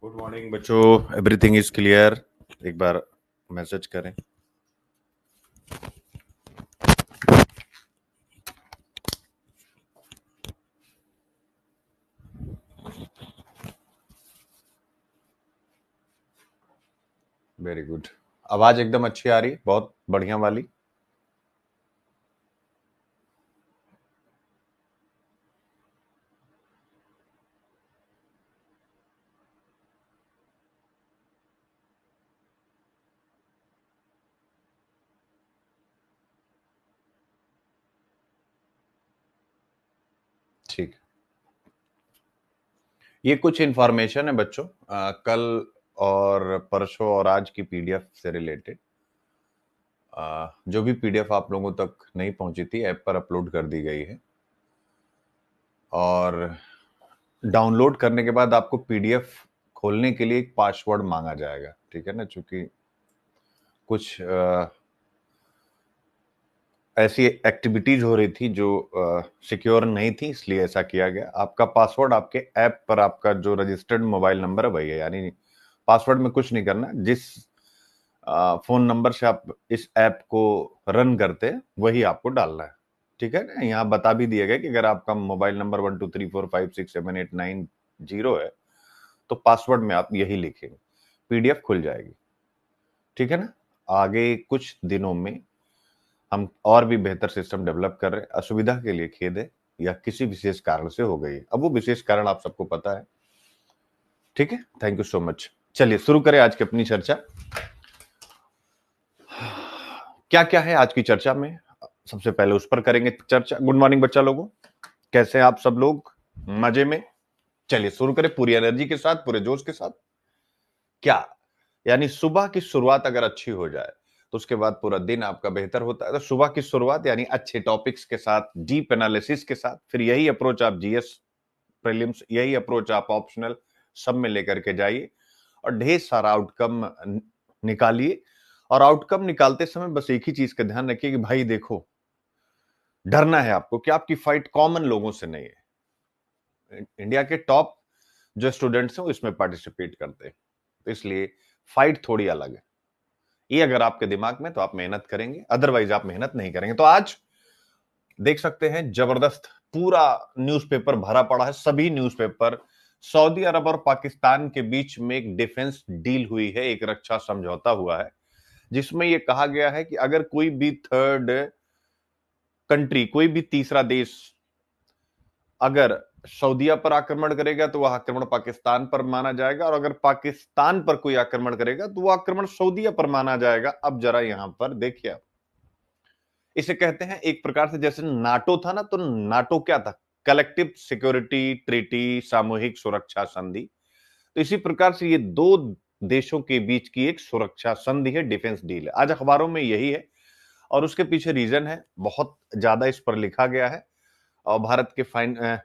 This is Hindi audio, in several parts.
गुड मॉर्निंग बच्चों, एवरीथिंग इज क्लियर। एक बार मैसेज करें। Very good. आवाज एकदम अच्छी आ रही, बहुत बढ़िया वाली। ठीक। ये कुछ इंफॉर्मेशन है बच्चों, कल और परसों और आज की पीडीएफ से रिलेटेड। जो भी पीडीएफ आप लोगों तक नहीं पहुंची थी, ऐप पर अपलोड कर दी गई है। और डाउनलोड करने के बाद आपको पीडीएफ खोलने के लिए एक पासवर्ड मांगा जाएगा, ठीक है ना। चूंकि कुछ ऐसी एक्टिविटीज हो रही थी जो सिक्योर नहीं थी, इसलिए ऐसा किया गया। आपका पासवर्ड आपके ऐप पर, आपका जो रजिस्टर्ड मोबाइल नंबर है वही है, यानी पासवर्ड में कुछ नहीं करना। जिस फोन नंबर से आप इस ऐप को रन करते हैं वही आपको डालना है, ठीक है ना। यहाँ बता भी दिया गया कि अगर आपका मोबाइल नंबर 1234567890 है तो पासवर्ड में आप यही लिखेंगे, पीडीएफ खुल जाएगी, ठीक है ना। आगे कुछ दिनों में हम और भी बेहतर सिस्टम डेवलप कर रहे हैं। असुविधा के लिए खेद है, या किसी विशेष कारण से हो गई है। अब वो विशेष कारण आप सबको पता है, ठीक है। Thank you so much. चलिए शुरू करें आज की अपनी चर्चा। क्या क्या है आज की चर्चा में, सबसे पहले उस पर करेंगे चर्चा। गुड मॉर्निंग बच्चा लोगों, कैसे हैं आप सब लोग? मजे में? चलिए शुरू करें पूरी एनर्जी के साथ, पूरे जोश के साथ। क्या यानी सुबह की शुरुआत अगर अच्छी हो जाए तो उसके बाद पूरा दिन आपका बेहतर होता है। तो सुबह की शुरुआत यानी अच्छे टॉपिक्स के साथ, डीप एनालिसिस के साथ, फिर यही अप्रोच आप जीएस प्रीलिम्स, यही अप्रोच आप ऑप्शनल सब में लेकर के जाइए और ढेर सारा आउटकम निकालिए। और आउटकम निकालते समय बस एक ही चीज का ध्यान रखिए कि भाई देखो, डरना है आपको कि आपकी फाइट कॉमन लोगों से नहीं है। इंडिया के टॉप जो स्टूडेंट्स हैं वो इसमें पार्टिसिपेट करते हैं, तो इसलिए फाइट थोड़ी अलग है। ये अगर आपके दिमाग में, तो आप मेहनत करेंगे, अदरवाइज आप मेहनत नहीं करेंगे। तो आज देख सकते हैं जबरदस्त पूरा न्यूज़पेपर भरा पड़ा है, सभी न्यूज़पेपर। सऊदी अरब और पाकिस्तान के बीच में एक डिफेंस डील हुई है, एक रक्षा समझौता हुआ है, जिसमें यह कहा गया है कि अगर कोई भी थर्ड कंट्री, कोई भी तीसरा देश अगर सऊदीया पर आक्रमण करेगा तो वह आक्रमण पाकिस्तान पर माना जाएगा, और अगर पाकिस्तान पर कोई आक्रमण करेगा तो वह आक्रमण सऊदीया पर माना जाएगा। अब जरा यहां पर देखिए, इसे कहते हैं एक प्रकार से जैसे नाटो था ना, तो नाटो क्या था? कलेक्टिव सिक्योरिटी ट्रीटी, सामूहिक सुरक्षा संधि। तो इसी प्रकार से ये दो देशों के बीच की एक सुरक्षा संधि है, डिफेंस डील है। आज अखबारों में यही है, और उसके पीछे रीजन है, बहुत ज्यादा इस पर लिखा गया है। और भारत के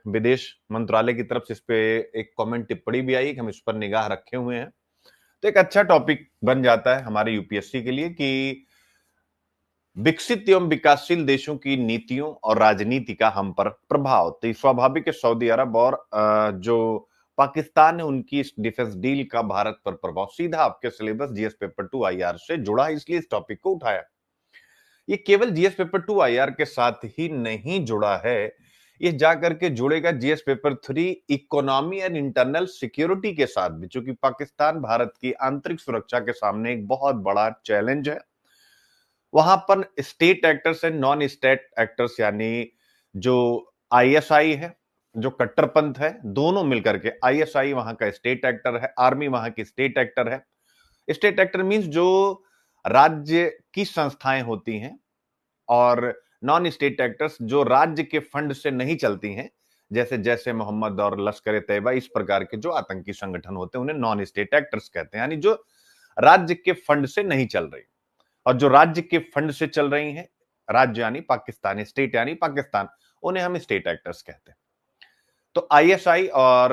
विदेश मंत्रालय की तरफ से इस पे एक कमेंट टिप्पणी भी आई कि हम इस पर निगाह रखे हुए हैं। तो एक अच्छा टॉपिक बन जाता है हमारे यूपीएससी के लिए कि विकसित एवं विकासशील देशों की नीतियों और राजनीति का हम पर प्रभाव। तो स्वाभाविक है सऊदी अरब और जो पाकिस्तान है उनकी इस डिफेंस डील का भारत पर प्रभाव सीधा आपके सिलेबस जीएस पेपर 2 आईआर से जुड़ा है, इसलिए इस टॉपिक को उठाया। ये केवल जीएस पेपर 2 आईआर के साथ ही नहीं जुड़ा है, ये जाकर के जुड़ेगा GS paper 3 economy and internal security के साथ भी, चूंकि पाकिस्तान भारत की आंतरिक सुरक्षा के सामने एक बहुत बड़ा चैलेंज है। वहां पर state actors and non state actors, यानी जो आईएसआई है, जो कट्टरपंथ है, दोनों मिलकर के, आईएसआई वहां का स्टेट एक्टर है, आर्मी वहां की स्टेट एक्टर है। स्टेट एक्टर मींस जो राज्य की संस्थाएं होती हैं, और नॉन स्टेट एक्टर्स जो राज्य के फंड से नहीं चलती हैं, जैसे जैसे मोहम्मद और लश्कर तैयबा, इस प्रकार के जो आतंकी संगठन होते हैं उन्हें नॉन स्टेट एक्टर्स कहते हैं, यानी जो राज्य के फंड से नहीं चल रही। और जो राज्य के फंड से चल रही हैं, राज्य यानी पाकिस्तान, स्टेट यानी पाकिस्तान, उन्हें हम स्टेट एक्टर्स कहते हैं। तो आईएसआई और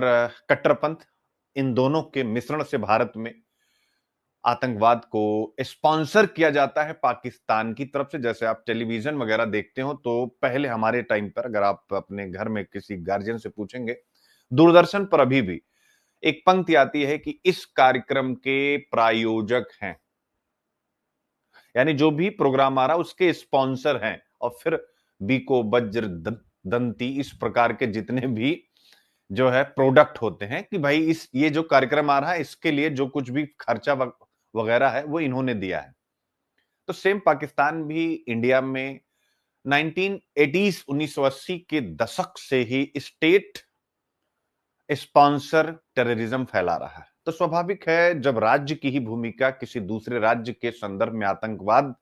कट्टरपंथ, इन दोनों के मिश्रण से भारत में आतंकवाद को स्पॉन्सर किया जाता है पाकिस्तान की तरफ से। जैसे आप टेलीविजन वगैरह देखते हो, तो पहले हमारे टाइम पर अगर आप अपने घर में किसी गार्जियन से पूछेंगे, दूरदर्शन पर अभी भी एक पंक्ति आती है कि इस कार्यक्रम के प्रायोजक हैं, यानी जो भी प्रोग्राम आ रहा उसके स्पॉन्सर हैं। और फिर बीको, वज्र, दंती, इस प्रकार के जितने भी जो है प्रोडक्ट होते हैं कि भाई इस ये जो कार्यक्रम आ रहा है इसके लिए जो कुछ भी खर्चा वगैरह है वो इन्होंने दिया है। तो सेम पाकिस्तान भी इंडिया में 1980s 1980 के दशक से ही स्टेट स्पॉन्सर टेररिज्म फैला रहा है। तो स्वाभाविक है जब राज्य की ही भूमिका किसी दूसरे राज्य के संदर्भ में आतंकवाद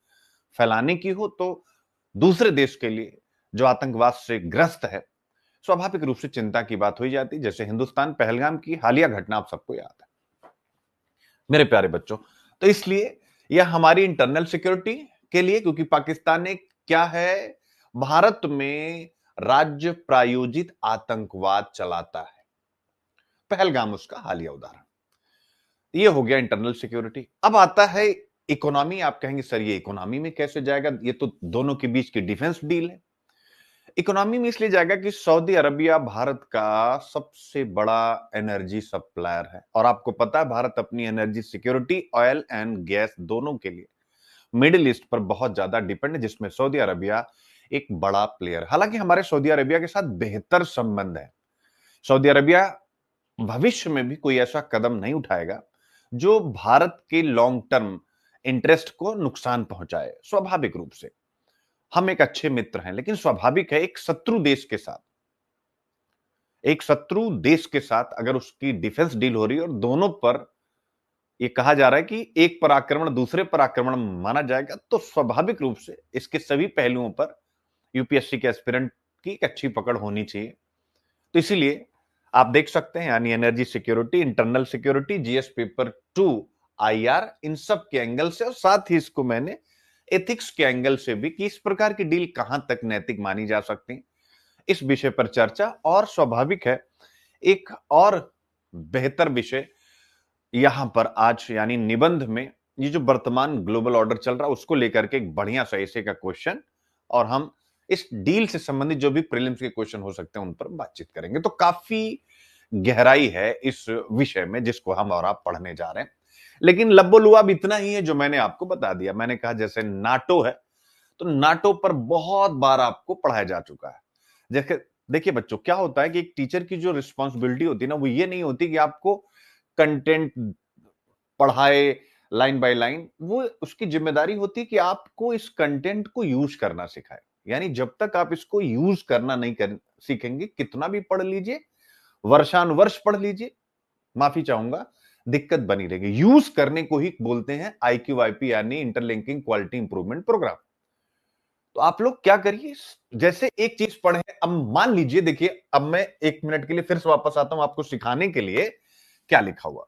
फैलाने की हो, तो दूसरे देश के लिए जो आतंकवाद से ग्रस्त है, स्वाभाविक रूप से चिंता की बात हो जाती। जैसे हिंदुस्तान पहलगाम की हालिया घटना आप सबको याद है मेरे प्यारे बच्चों। तो इसलिए यह हमारी इंटरनल सिक्योरिटी के लिए, क्योंकि पाकिस्तान एक क्या है, भारत में राज्य प्रायोजित आतंकवाद चलाता है। पहलगाम उसका हालिया उदाहरण। ये हो गया इंटरनल सिक्योरिटी। अब आता है इकोनॉमी। आप कहेंगे सर ये इकोनॉमी में कैसे जाएगा, ये तो दोनों के बीच की डिफेंस डील है। इकोनॉमी में इसलिए जाएगा कि सऊदी अरबिया भारत का सबसे बड़ा एनर्जी सप्लायर है, और आपको पता है भारत अपनी energy security, oil and gas दोनों के लिए मिडिल ईस्ट पर बहुत ज्यादा डिपेंड है, जिसमें सऊदी अरबिया एक बड़ा प्लेयर। हालांकि हमारे सऊदी अरबिया के साथ बेहतर संबंध है। सऊदी अरबिया भविष्य में भी कोई ऐसा कदम नहीं उठाएगा जो भारत के लॉन्ग टर्म इंटरेस्ट को नुकसान पहुंचाए। स्वाभाविक रूप से हम एक अच्छे मित्र हैं, लेकिन स्वाभाविक है एक शत्रु देश के साथ, एक शत्रु देश के साथ अगर उसकी डिफेंस डील हो रही है और दोनों पर यह कहा जा रहा है कि एक पर आक्रमण दूसरे पर आक्रमण माना जाएगा, तो स्वाभाविक रूप से इसके सभी पहलुओं पर यूपीएससी के एस्पिरेंट की एक अच्छी पकड़ होनी चाहिए। तो इसीलिए आप देख सकते हैं यानी energy security, internal security, GS paper 2, IR, इन सब के एंगल से, और साथ ही इसको मैंने एथिक्स के एंगल से भी कि इस प्रकार की डील कहां तक नैतिक मानी जा सकती, इस विषय पर चर्चा। और स्वाभाविक है एक और बेहतर विषय यहां पर आज यानी निबंध में, ये जो वर्तमान ग्लोबल ऑर्डर चल रहा है उसको लेकर के एक बढ़िया सा ऐसे का क्वेश्चन, और हम इस डील से संबंधित जो भी प्रीलिम्स के क्वेश्चन हो सकते हैं उन पर बातचीत करेंगे। तो काफी गहराई है इस विषय में जिसको हम और आप पढ़ने जा रहे हैं, लेकिन लब्बो-लुआब इतना ही है जो मैंने आपको बता दिया। मैंने कहा जैसे नाटो है, तो नाटो पर बहुत बार आपको पढ़ाया जा चुका है। जैसे देखिए बच्चों, क्या होता है कि एक टीचर की जो रिस्पॉन्सिबिलिटी होती है ना, वो ये नहीं होती कि आपको कंटेंट पढ़ाए लाइन बाय लाइन, वो उसकी जिम्मेदारी होती है कि आपको इस कंटेंट को यूज करना सिखाए। यानी जब तक आप इसको यूज करना नहीं सीखेंगे, कितना भी पढ़ लीजिए, वर्षानुवर्ष पढ़ लीजिए, माफी चाहूंगा, दिक्कत बनी रहेगी। यूज करने को ही बोलते हैं IQIP यानी इंटरलिंकिंग क्वालिटी इंप्रूवमेंट प्रोग्राम। तो आप लोग क्या करिए, जैसे एक चीज पढ़े, अब मान लीजिए, देखिए अब मैं 1 मिनट के लिए फिर से वापस आता हूं आपको सिखाने के लिए क्या लिखा हुआ।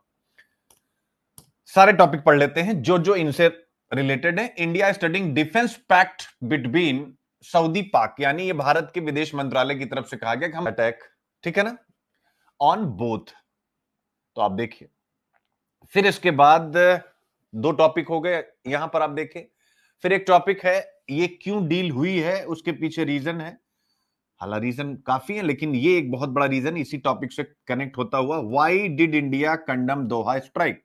सारे टॉपिक पढ़ लेते हैं जो जो इनसे रिलेटेड है। India studying defence pact between Saudi Pak, यानी ये भारत के विदेश मंत्रालय की तरफ से कहा गया कि हम अटैक, ठीक है ना, ऑन बोथ। तो आप देखिए, फिर इसके बाद 2 टॉपिक हो गए यहां पर आप देखें। फिर एक टॉपिक है ये क्यों डील हुई है, उसके पीछे रीजन है। हालांकि रीजन काफी है, लेकिन ये एक बहुत बड़ा रीजन इसी टॉपिक से कनेक्ट होता हुआ, why did India condemn Doha strike,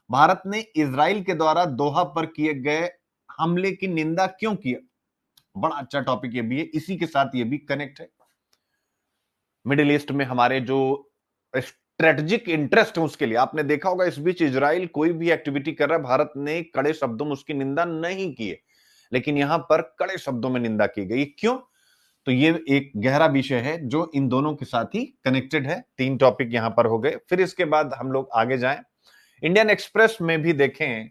Bharat ने इजराइल के द्वारा दोहा पर किए गए हमले की निंदा क्यों किया। बड़ा अच्छा टॉपिक ये भी है, इसी के साथ ये भी कनेक्ट है। मिडिल ईस्ट में हमारे जो स्ट्रेटेजिक इंटरेस्ट है उसके लिए आपने देखा होगा इस बीच इजराइल कोई भी एक्टिविटी कर रहा है, भारत ने कड़े शब्दों में उसकी निंदा नहीं की है, लेकिन यहां पर कड़े शब्दों में निंदा की गई। क्यों? तो ये एक गहरा विषय है जो इन दोनों के साथ ही कनेक्टेड है। 3 टॉपिक यहां पर हो गए। फिर इसके बाद हम लोग आगे जाएं, इंडियन एक्सप्रेस में भी देखें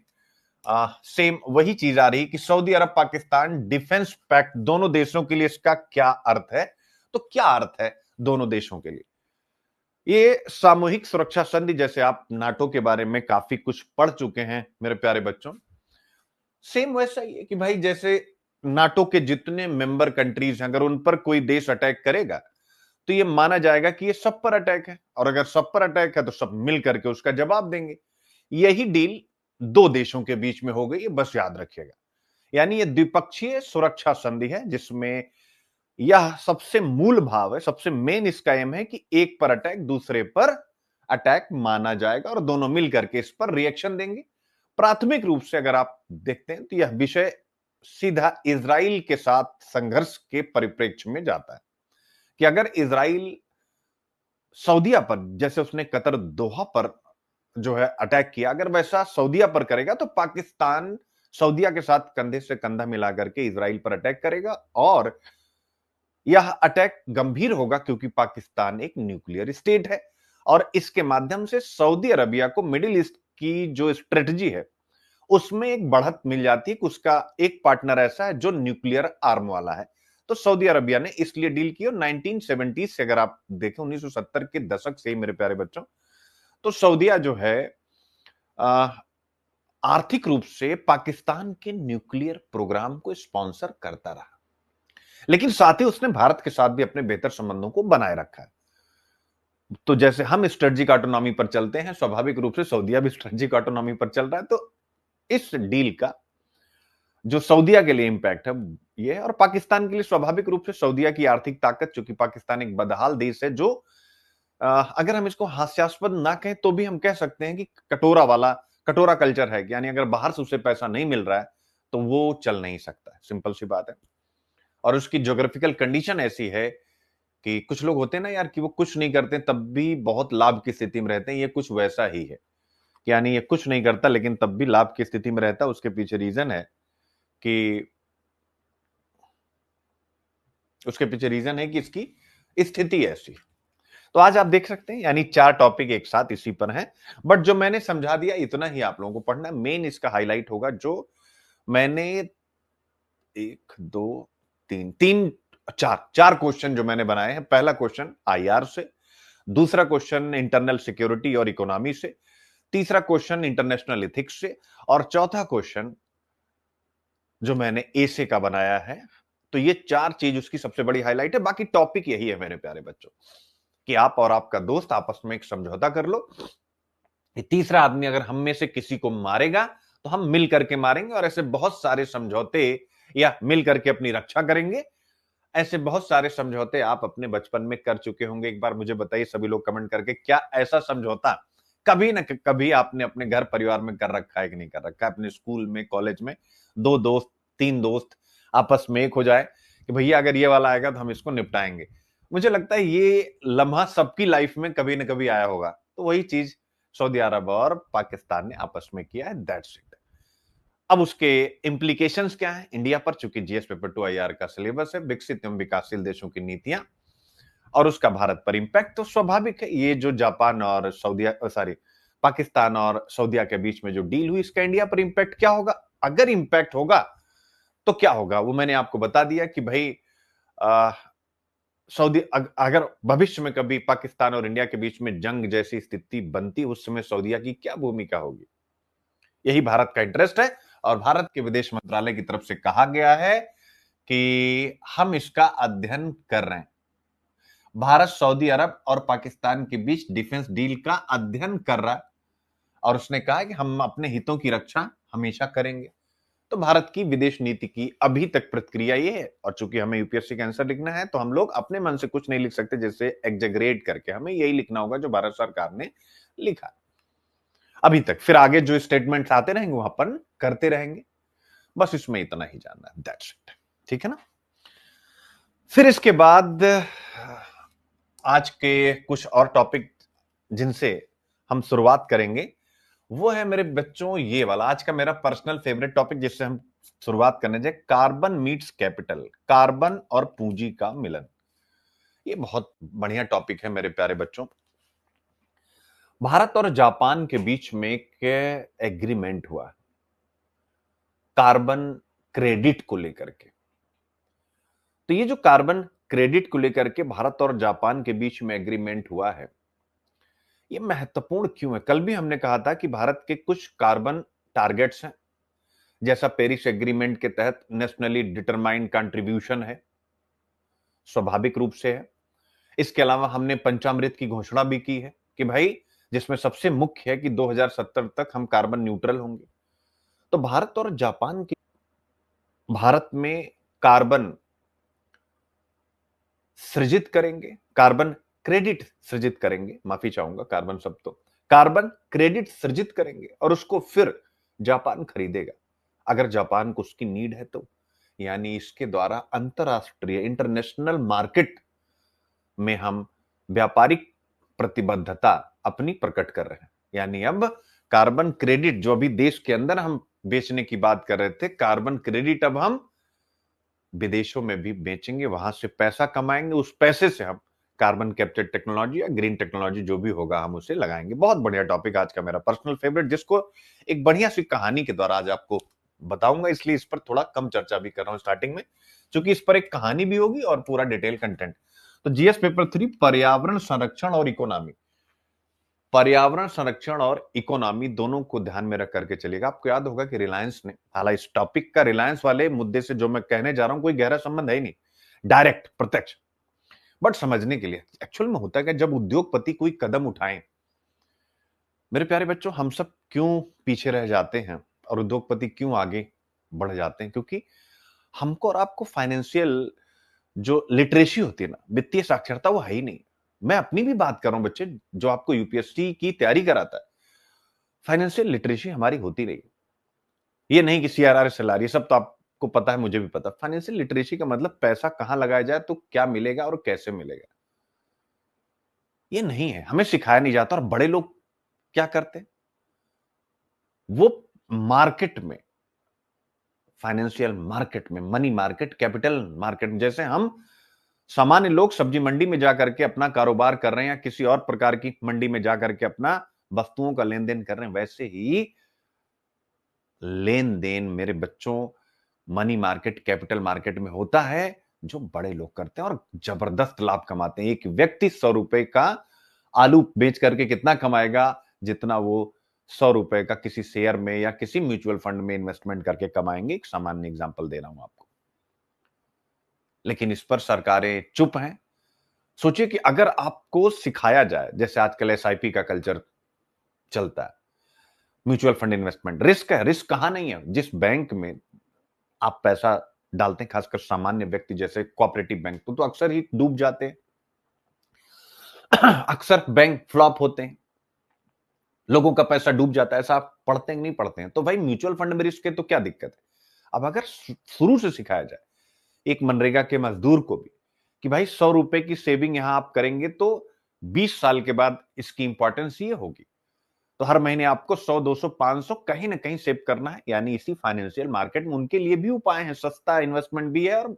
सेम वही चीज आ रही कि सऊदी अरब पाकिस्तान डिफेंस पैक्ट दोनों देशों के लिए इसका क्या अर्थ है। तो क्या अर्थ है दोनों देशों के लिए? ये सामूहिक सुरक्षा संधि, जैसे आप नाटो के बारे में काफी कुछ पढ़ चुके हैं मेरे प्यारे बच्चों, सेम वैसा ही है कि भाई जैसे नाटो के जितने मेंबर कंट्रीज हैं, अगर उन पर कोई देश अटैक करेगा तो ये माना जाएगा कि ये सब पर अटैक है, और अगर सब पर अटैक है तो सब मिल करके उसका जवाब देंगे। यही डील 2 देशों के बीच में हो गई है, बस याद रखिएगा। यानी ये द्विपक्षीय सुरक्षा संधि है जिसमें यह सबसे मूल भाव है, सबसे मेन इसका एम है कि एक पर अटैक दूसरे पर अटैक माना जाएगा और दोनों मिलकर के इस पर रिएक्शन देंगे। प्राथमिक रूप से अगर आप देखते हैं तो यह विषय सीधा इजराइल के साथ संघर्ष के परिप्रेक्ष्य में जाता है कि अगर इजराइल सऊदीया पर, जैसे उसने कतर दोहा पर जो है अटैक किया, अगर वैसा सऊदीया पर करेगा तो पाकिस्तान सऊदीया के साथ कंधे से कंधा मिलाकर के इजराइल पर अटैक करेगा और यह अटैक गंभीर होगा क्योंकि पाकिस्तान एक न्यूक्लियर स्टेट है और इसके माध्यम से सऊदी अरबिया को मिडिल ईस्ट की जो स्ट्रेटजी है उसमें एक बढ़त मिल जाती है कि उसका एक पार्टनर ऐसा है जो न्यूक्लियर आर्म वाला है। तो सऊदी अरबिया ने इसलिए डील की और 1970 से, अगर आप देखें 1970 के दशक से ही मेरे प्यारे बच्चों, तो सऊदीया जो है आ, आर्थिक रूप से पाकिस्तान के न्यूक्लियर प्रोग्राम को स्पॉन्सर करता रहा, लेकिन साथ ही उसने भारत के साथ भी अपने बेहतर संबंधों को बनाए रखा है। तो जैसे हम स्ट्रेटजिक ऑटोनॉमी पर चलते हैं, स्वाभाविक रूप से सऊदीया भी स्ट्रेटजिक ऑटोनॉमी पर चल रहा है। तो इस डील का जो सऊदीया के लिए इंपैक्ट है ये है, और पाकिस्तान के लिए स्वाभाविक रूप से सऊदीया की आर्थिक ताकत, चूंकि पाकिस्तान एक बदहाल देश है जो अगर हम इसको हास्यास्पद ना कहें तो भी हम कह सकते हैं कि कटोरा कल्चर है, यानी अगर बाहर से उसे पैसा नहीं मिल रहा है तो वो चल नहीं सकता है, सिंपल सी बात है। और उसकी ज्योग्राफिकल कंडीशन ऐसी है कि कुछ लोग होते हैं ना यार कि वो कुछ नहीं करते तब भी बहुत लाभ की स्थिति में रहते हैं, ये कुछ वैसा ही है। यानी ये कुछ नहीं करता लेकिन तब भी लाभ की स्थिति में रहता है। उसके पीछे रीजन है कि इसकी स्थिति ऐसी। तो आज आप देख सकते हैं यानी 4 टॉपिक एक साथ इसी पर हैं, बट जो मैंने समझा दिया इतना ही आप लोगों को पढ़ना है। मेन इसका हाईलाइट होगा जो मैंने 1 2 3 3 4 क्वेश्चन जो मैंने बनाए हैं। पहला क्वेश्चन आईआर से, दूसरा क्वेश्चन इंटरनल सिक्योरिटी और इकोनॉमी से, तीसरा क्वेश्चन इंटरनेशनल एथिक्स से, और चौथा क्वेश्चन जो मैंने एसे का बनाया है। तो ये 4 चीज उसकी सबसे बड़ी हाईलाइट है। बाकी टॉपिक यही है मेरे प्यारे बच्चों कि आप और आपका दोस्त आपस में एक समझौता कर लो। तीसरा आदमी अगर हम में से किसी को मारेगा तो हम मिल करके मारेंगे, और ऐसे बहुत सारे समझौते, या मिल करके अपनी रक्षा करेंगे। ऐसे बहुत सारे समझौते आप अपने बचपन में कर चुके होंगे। एक बार मुझे बताइए सभी लोग कमेंट करके, क्या ऐसा समझौता कभी ना कभी आपने अपने घर परिवार में कर रखा है कि नहीं कर रखा है? अपने स्कूल में, कॉलेज में 2 दोस्त, 3 दोस्त आपस में एक हो जाए कि भैया अगर ये वाला आएगा तो हम इसको निपटाएंगे। मुझे लगता है ये लम्हा सबकी लाइफ में कभी ना कभी आया होगा। तो वही चीज सऊदी अरब और पाकिस्तान ने आपस में किया है, दैट्स इट। अब उसके इंप्लीकेशंस क्या है इंडिया पर? चूंकि जीएस पेपर 2 आईआर का सिलेबस है विकसित एवं विकासशील देशों की नीतियां और उसका भारत पर इंपैक्ट, तो स्वाभाविक है ये जो जापान और पाकिस्तान और सऊदीया के बीच में जो डील हुई इसका इंडिया पर इंपैक्ट क्या होगा? अगर इंपैक्ट होगा तो क्या होगा वो मैंने आपको बता दिया कि भाई अगर भविष्य में कभी पाकिस्तान और इंडिया के बीच में जंग जैसी स्थिति बनती, उस समय सऊदीया की क्या भूमिका होगी। यही भारत का इंटरेस्ट है और भारत के विदेश मंत्रालय की तरफ से कहा गया है कि हम इसका अध्ययन कर रहे हैं। भारत सऊदी अरब और पाकिस्तान के बीच डिफेंस डील का अध्ययन कर रहा है और उसने कहा कि हम अपने हितों की रक्षा हमेशा करेंगे। तो भारत की विदेश नीति की अभी तक प्रतिक्रिया ये है, और चूंकि हमें यूपीएससी का आंसर लिखना है तो हम लोग अपने मन से कुछ नहीं लिख सकते, जैसे एग्जेगरेट करके हमें यही लिखना होगा जो भारत सरकार ने लिखा अभी तक। फिर आगे जो स्टेटमेंट्स आते रहेंगे वहां पर करते रहेंगे। बस इसमें इतना ही जानना है, दैट्स इट। ठीक है ना? फिर इसके बाद आज के कुछ और टॉपिक जिनसे हम शुरुआत करेंगे वो है मेरे बच्चों ये वाला, आज का मेरा पर्सनल फेवरेट टॉपिक जिससे हम शुरुआत करने जाए, कार्बन मीट्स कैपिटल, कार्बन और पूंजी का मिलन। ये बहुत बढ़िया टॉपिक है मेरे प्यारे बच्चों। भारत और जापान के बीच में एक एग्रीमेंट हुआ कार्बन क्रेडिट को लेकर के। तो ये जो कार्बन क्रेडिट को लेकर के भारत और जापान के बीच में एग्रीमेंट हुआ है, ये महत्वपूर्ण क्यों है? कल भी हमने कहा था कि भारत के कुछ कार्बन टारगेट्स हैं, जैसा पेरिस एग्रीमेंट के तहत नेशनली डिटरमाइंड कंट्रीब्यूशन है, स्वाभाविक रूप से है। इसके अलावा हमने पंचामृत की घोषणा भी की है कि भाई जिसमें सबसे मुख्य है कि 2070 तक हम कार्बन न्यूट्रल होंगे। तो भारत और जापान की, भारत में कार्बन सृजित करेंगे, कार्बन क्रेडिट सृजित करेंगे, माफी चाहूंगा कार्बन शब्द तो, कार्बन क्रेडिट सृजित करेंगे और उसको फिर जापान खरीदेगा अगर जापान को उसकी नीड है तो। यानी इसके द्वारा अंतरराष्ट्रीय इंटरनेशनल मार्केट में हम व्यापारिक प्रतिबद्धता अपनी प्रकट कर रहे हैं। यानी अब कार्बन क्रेडिट जो अभी देश के अंदर हम बेचने की बात कर रहे थे, कार्बन क्रेडिट अब हम विदेशों में भी बेचेंगे, वहां से पैसा कमाएंगे, उस पैसे से हम कार्बन कैप्चर टेक्नोलॉजी या ग्रीन टेक्नोलॉजी जो भी होगा हम उसे लगाएंगे। बहुत बढ़िया टॉपिक आज का मेरा पर्सनल फेवरेट, जिसको एक बढ़िया सी कहानी के द्वारा आज आपको बताऊंगा, इसलिए इस पर थोड़ा कम चर्चा भी कर रहा हूं स्टार्टिंग में, क्योंकि इस पर एक कहानी भी होगी और पूरा डिटेल कंटेंट। तो जीएस पेपर 3 पर्यावरण संरक्षण और इकोनॉमी, पर्यावरण संरक्षण और इकोनॉमी दोनों को ध्यान में रख करके चलिएगा। आपको याद होगा कि रिलायंस ने, हालांकि इस टॉपिक का रिलायंस वाले मुद्दे से जो मैं कहने जा रहा हूं कोई गहरा संबंध है ही नहीं, डायरेक्ट प्रत्यक्ष, बट समझने के लिए एक्चुअल में होता है कि जब उद्योगपति कोई कदम उठाएं, मेरे प्यारे बच्चों, हम सब क्यों पीछे रह जाते हैं और उद्योगपति क्यों आगे बढ़ जाते हैं? क्योंकि हमको और आपको फाइनेंशियल जो लिटरेसी होती है ना, वित्तीय साक्षरता, वो है ही नहीं। मैं अपनी भी बात कर रहा हूं बच्चे, जो आपको यूपीएससी की तैयारी कराता है, फाइनेंशियल लिटरेसी हमारी होती नहीं। ये नहीं कि सीआरआर सैलरी सब तो आपको पता है, मुझे भी पता। फाइनेंशियल लिटरेसी का मतलब पैसा कहां लगाया जाए तो क्या मिलेगा और कैसे मिलेगा, ये नहीं है, हमें सिखाया नहीं जाता। और बड़े लोग क्या करते हैं, वो मार्केट में, फाइनेंशियल मार्केट में, मनी मार्केट, कैपिटल मार्केट में, जैसे हम सामान्य लोग सब्जी मंडी में जाकर के अपना कारोबार कर रहे हैं या किसी और प्रकार की मंडी में जाकर के अपना वस्तुओं का लेन देन कर रहे हैं, वैसे ही लेन देन मेरे बच्चों मनी मार्केट, कैपिटल मार्केट में होता है, जो बड़े लोग करते हैं और जबरदस्त लाभ कमाते हैं। एक व्यक्ति 100 रुपए का आलू बेच करके कितना कमाएगा, जितना वो 100 रुपए का किसी शेयर में या किसी म्यूचुअल फंड में इन्वेस्टमेंट करके कमाएंगे। एक सामान्य एग्जांपल दे रहा हूं आपको, लेकिन इस पर सरकारें चुप हैं। सोचिए कि अगर आपको सिखाया जाए, जैसे आजकल एसआईपी का कल्चर चलता है, म्यूचुअल फंड इन्वेस्टमेंट, रिस्क है, रिस्क कहां नहीं है, जिस बैंक में आप पैसा डालते हैं, खासकर सामान्य व्यक्ति जैसे कोऑपरेटिव बैंक, तो अक्सर ही डूब जाते हैं। अक्सर बैंक फ्लॉप होते हैं, लोगों का पैसा डूब जाता है। ऐसा आप पढ़ते हैं नहीं पढ़ते हैं? तो भाई म्यूचुअल फंड में रिस्क है तो क्या दिक्कत है? अब अगर शुरू से सिखाया जाए एक मनरेगा के मजदूर को भी कि भाई 100 रुपए की सेविंग यहां आप करेंगे तो 20 साल के बाद इसकी इंपॉर्टेंस ये होगी, तो हर महीने आपको 100, 200, 500 कहीं ना कहीं सेव करना है। यानी इसी फाइनेंशियल मार्केट में उनके लिए भी उपाय हैं, सस्ता इन्वेस्टमेंट भी है और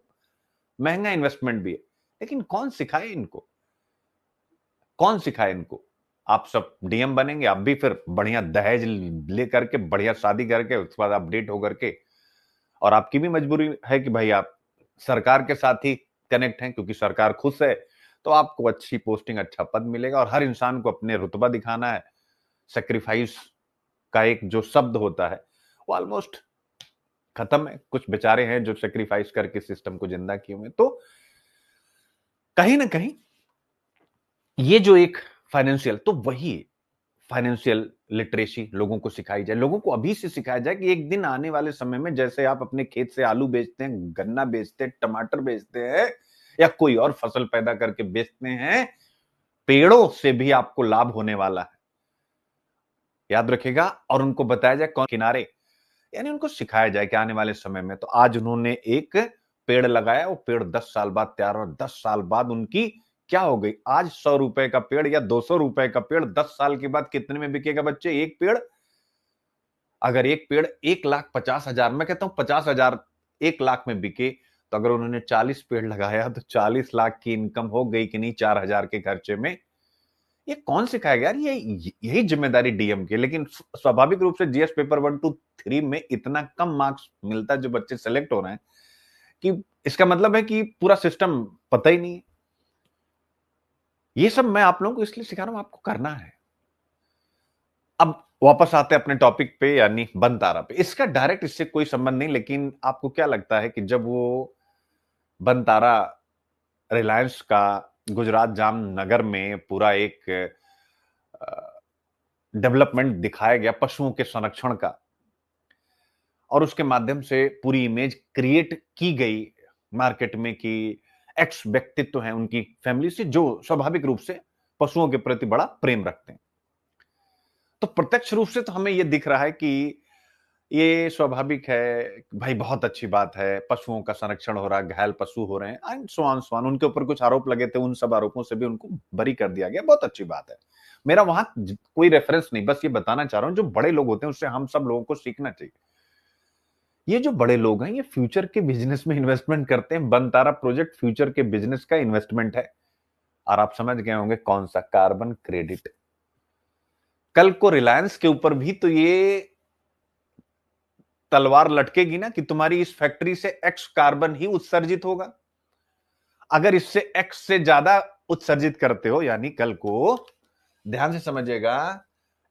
महंगा इन्वेस्टमेंट भी है। लेकिन कौन सिखाए इनको, कौन सिखाए इनको? आप सब डीएम बनेंगे, आप भी फिर बढ़िया दहेज लेकर के, बढ़िया शादी करके, उसके बाद अपडेट होकर के, और आपकी भी मजबूरी है कि भाई आप सरकार के साथ ही कनेक्ट हैं, क्योंकि सरकार खुश है तो आपको अच्छी पोस्टिंग, अच्छा पद मिलेगा। और हर इंसान को अपने रुतबा दिखाना है। सेक्रीफाइस का एक जो शब्द होता है वो ऑलमोस्ट खत्म है। कुछ बेचारे हैं जो सेक्रीफाइस करके सिस्टम को जिंदा किए हुए। तो कहीं ना कहीं ये जो एक फाइनेंशियल, तो वही फाइनेंशियल लिटरेसी लोगों को सिखाई जाए, लोगों को अभी से सिखाया जाए कि एक दिन आने वाले समय में, जैसे आप अपने खेत से आलू बेचते हैं, गन्ना बेचते हैं, टमाटर बेचते हैं या कोई और फसल पैदा करके बेचते हैं, पेड़ों से भी आपको लाभ होने वाला है, याद रखिएगा। और उनको बताया जाए कौन किनारे, यानी उनको सिखाया जाए कि आने वाले समय में, तो आज उन्होंने एक पेड़ लगाया, वो पेड़ 10 साल बाद तैयार हो, 10 साल बाद उनकी क्या हो गई? आज 100 रुपए का पेड़ या 200 रुपए का पेड़ 10 साल के बाद कितने में बिकेगा बच्चे? एक पेड़, अगर एक पेड़ 1,50,000, मैं कहता हूं 50,000 1 लाख में बिके, तो अगर उन्होंने 40 पेड़ लगाया तो 40 लाख की इनकम हो गई कि नहीं 4,000 के खर्चे में? ये कौन सिखाएगा यार? ये यही जिम्मेदारी डीएम की। लेकिन स्वाभाविक रूप से जीएस पेपर 1 2 3 में इतना कम मार्क्स मिलता है, जो बच्चे सेलेक्ट हो रहे हैं, कि इसका मतलब है कि पूरा सिस्टम पता ही नहीं है। ये सब मैं आप लोगों को इसलिए सिखा रहा हूं, आपको करना है। अब वापस आते हैं अपने टॉपिक पे, यानी बनतारा पे। इसका डायरेक्ट इससे कोई संबंध नहीं, लेकिन आपको क्या लगता है कि जब वो बनतारा रिलायंस का गुजरात जामनगर में पूरा एक डेवलपमेंट दिखाया गया पशुओं के संरक्षण का, और उसके माध्यम से पूरी इमेज क्रिएट की गई मार्केट में कि एक्स व्यक्तित्व हैं उनकी फैमिली से, जो स्वाभाविक रूप से पशुओं के प्रति बड़ा प्रेम रखते हैं। तो प्रत्यक्ष रूप से तो हमें यह दिख रहा है कि ये स्वाभाविक है, भाई बहुत अच्छी बात है, पशुओं का संरक्षण हो रहा है, घायल पशु हो रहे हैं एंड सो ऑन, उनके ऊपर कुछ आरोप लगे थे, उन सब आरोपों से भी उनको बरी कर दिया गया, बहुत अच्छी बात है। मेरा वहां कोई रेफरेंस नहीं, बस ये बताना चाह रहा हूं, जो बड़े लोग होते हैं उससे हम सब लोगों को सीखना चाहिए। ये जो बड़े लोग हैं, ये फ्यूचर के बिजनेस में इन्वेस्टमेंट करते हैं। बनतारा प्रोजेक्ट फ्यूचर के बिजनेस का इन्वेस्टमेंट है, और आप समझ गए होंगे कौन सा, कार्बन क्रेडिट। कल को रिलायंस के ऊपर भी तो ये तलवार लटकेगी ना कि तुम्हारी इस फैक्ट्री से एक्स कार्बन ही उत्सर्जित होगा। अगर इससे एक्स से ज्यादा उत्सर्जित करते हो, यानी कल को ध्यान से समझिएगा,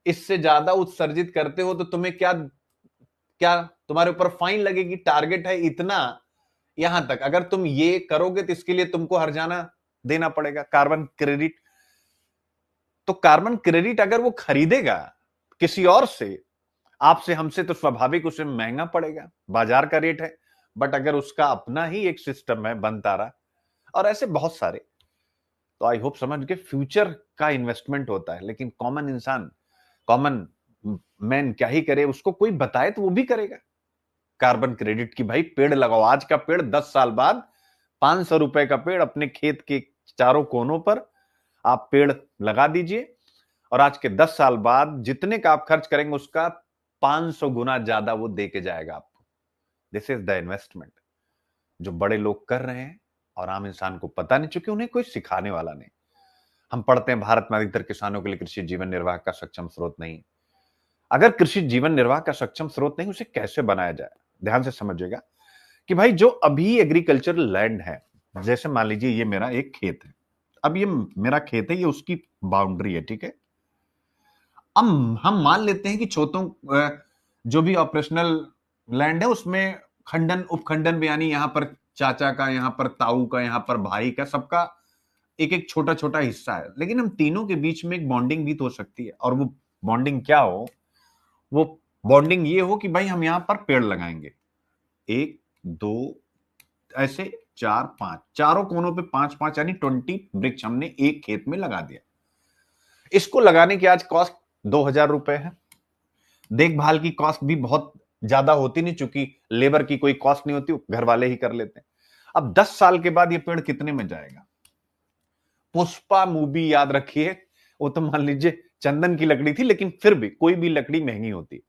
इससे ज्यादा उत्सर्जित करते हो तो तुम्हें क्या क्या तुम्हारे ऊपर फाइन लगेगी। टारगेट है इतना, यहां तक अगर तुम ये करोगे तो इसके लिए तुमको हर्जाना देना पड़ेगा, कार्बन क्रेडिट। तो कार्बन क्रेडिट अगर वो खरीदेगा किसी और से, आपसे हमसे, तो स्वाभाविक उसे महंगा पड़ेगा, बाजार का रेट है। बट अगर उसका अपना ही एक सिस्टम है बनतारा, और ऐसे बहुत सारे, तो आई होप समझ के फ्यूचर का इन्वेस्टमेंट होता है। लेकिन कॉमन इंसान, कॉमन मैन क्या ही करे, उसको कोई बताए तो वो भी करेगा। कार्बन क्रेडिट की भाई पेड़ लगाओ, आज का पेड़ 10 साल बाद 500 रुपए का पेड़ अपने खेत के चारों कोनों पर आप पेड़ लगा दीजिए, और आज के 10 साल बाद जितने का आप खर्च करेंगे उसका 500 गुना ज्यादा वो दे के जाएगा आपको। दिस इज द इन्वेस्टमेंट जो बड़े लोग कर रहे हैं, और आम इंसान को पता नहीं, चूंकि उन्हें कोई सिखाने वाला नहीं। हम पढ़ते हैं भारत में अधिकतर किसानों के लिए कृषि जीवन निर्वाह का सक्षम स्रोत नहीं। अगर कृषि जीवन निर्वाह का सक्षम स्रोत नहीं, उसे कैसे बनाया जाए? ध्यान से समझिएगा कि भाई जो अभी एग्रीकल्चरल लैंड है, जैसे मान लीजिए ये मेरा एक खेत है, अब ये मेरा खेत है, ये उसकी बाउंड्री है, ठीक है। अब हम मान लेते हैं कि छोटों जो भी ऑपरेशनल लैंड है उसमें खंडन उपखंडन, यानी यहां पर चाचा का, यहां पर ताऊ का, यहां पर भाई का, सबका एक एक छोटा छोटा हिस्सा है। लेकिन हम तीनों के बीच में एक बॉन्डिंग भी तो हो सकती है, और वो बॉन्डिंग क्या हो? वो बॉन्डिंग ये हो कि भाई हम यहां पर पेड़ लगाएंगे, 1 2 ऐसे 4 5, चारों कोनों पे 5 5, यानी 20 वृक्ष हमने एक खेत में लगा दिया। इसको लगाने की आज कॉस्ट 2000 रुपए है। देखभाल की कॉस्ट भी बहुत ज्यादा होती नहीं, चूंकि लेबर की कोई कॉस्ट नहीं होती, घर वाले ही कर लेते हैं। अब 10 साल के बाद ये पेड़ कितने में जाएगा? पुष्पा मूवी याद रखिए, वो तो मान लीजिए चंदन की लकड़ी थी, लेकिन फिर भी कोई भी लकड़ी महंगी होती है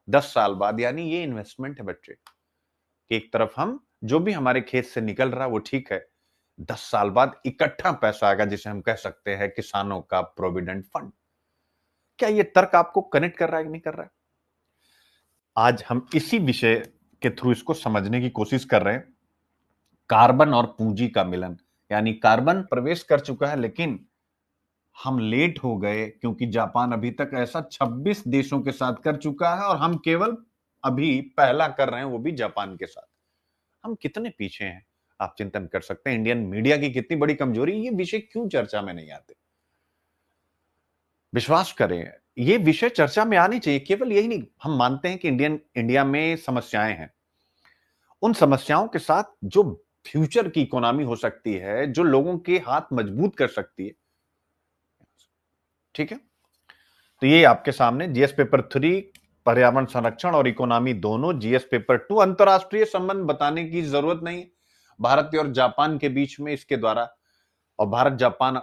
10 साल बाद। यानी ये इन्वेस्टमेंट है बच्चे कि एक तरफ हम जो भी हमारे खेत से निकल रहा है वो ठीक है, 10 साल बाद इकट्ठा पैसा आएगा, जिसे हम कह सकते हैं किसानों का प्रोविडेंट फंड। क्या ये तर्क आपको कनेक्ट कर रहा है कि नहीं कर रहा है? आज हम इसी विषय के थ्रू इसको समझने की कोशिश कर रहे हैं। कार्बन और पूंजी का मिलन, यानी कार्बन प्रवेश कर चुका है, लेकिन हम लेट हो गए, क्योंकि जापान अभी तक ऐसा 26 देशों के साथ कर चुका है, और हम केवल अभी पहला कर रहे हैं, वो भी जापान के साथ। हम कितने पीछे हैं आप चिंतन कर सकते हैं। इंडियन मीडिया की कितनी बड़ी कमजोरी, ये विषय क्यों चर्चा में नहीं आते? विश्वास करें, ये विषय चर्चा में आनी चाहिए। केवल यही नहीं, हम मानते हैं कि इंडिया में समस्याएं हैं, उन समस्याओं के साथ जो फ्यूचर की इकोनॉमी हो सकती है, जो लोगों के हाथ मजबूत कर सकती है, ठीक है। तो ये आपके सामने जीएस पेपर 3 पर्यावरण संरक्षण और इकोनॉमी दोनों, जीएस पेपर 2 अंतरराष्ट्रीय संबंध बताने की जरूरत नहीं, भारत और जापान के बीच में इसके द्वारा, और भारत जापान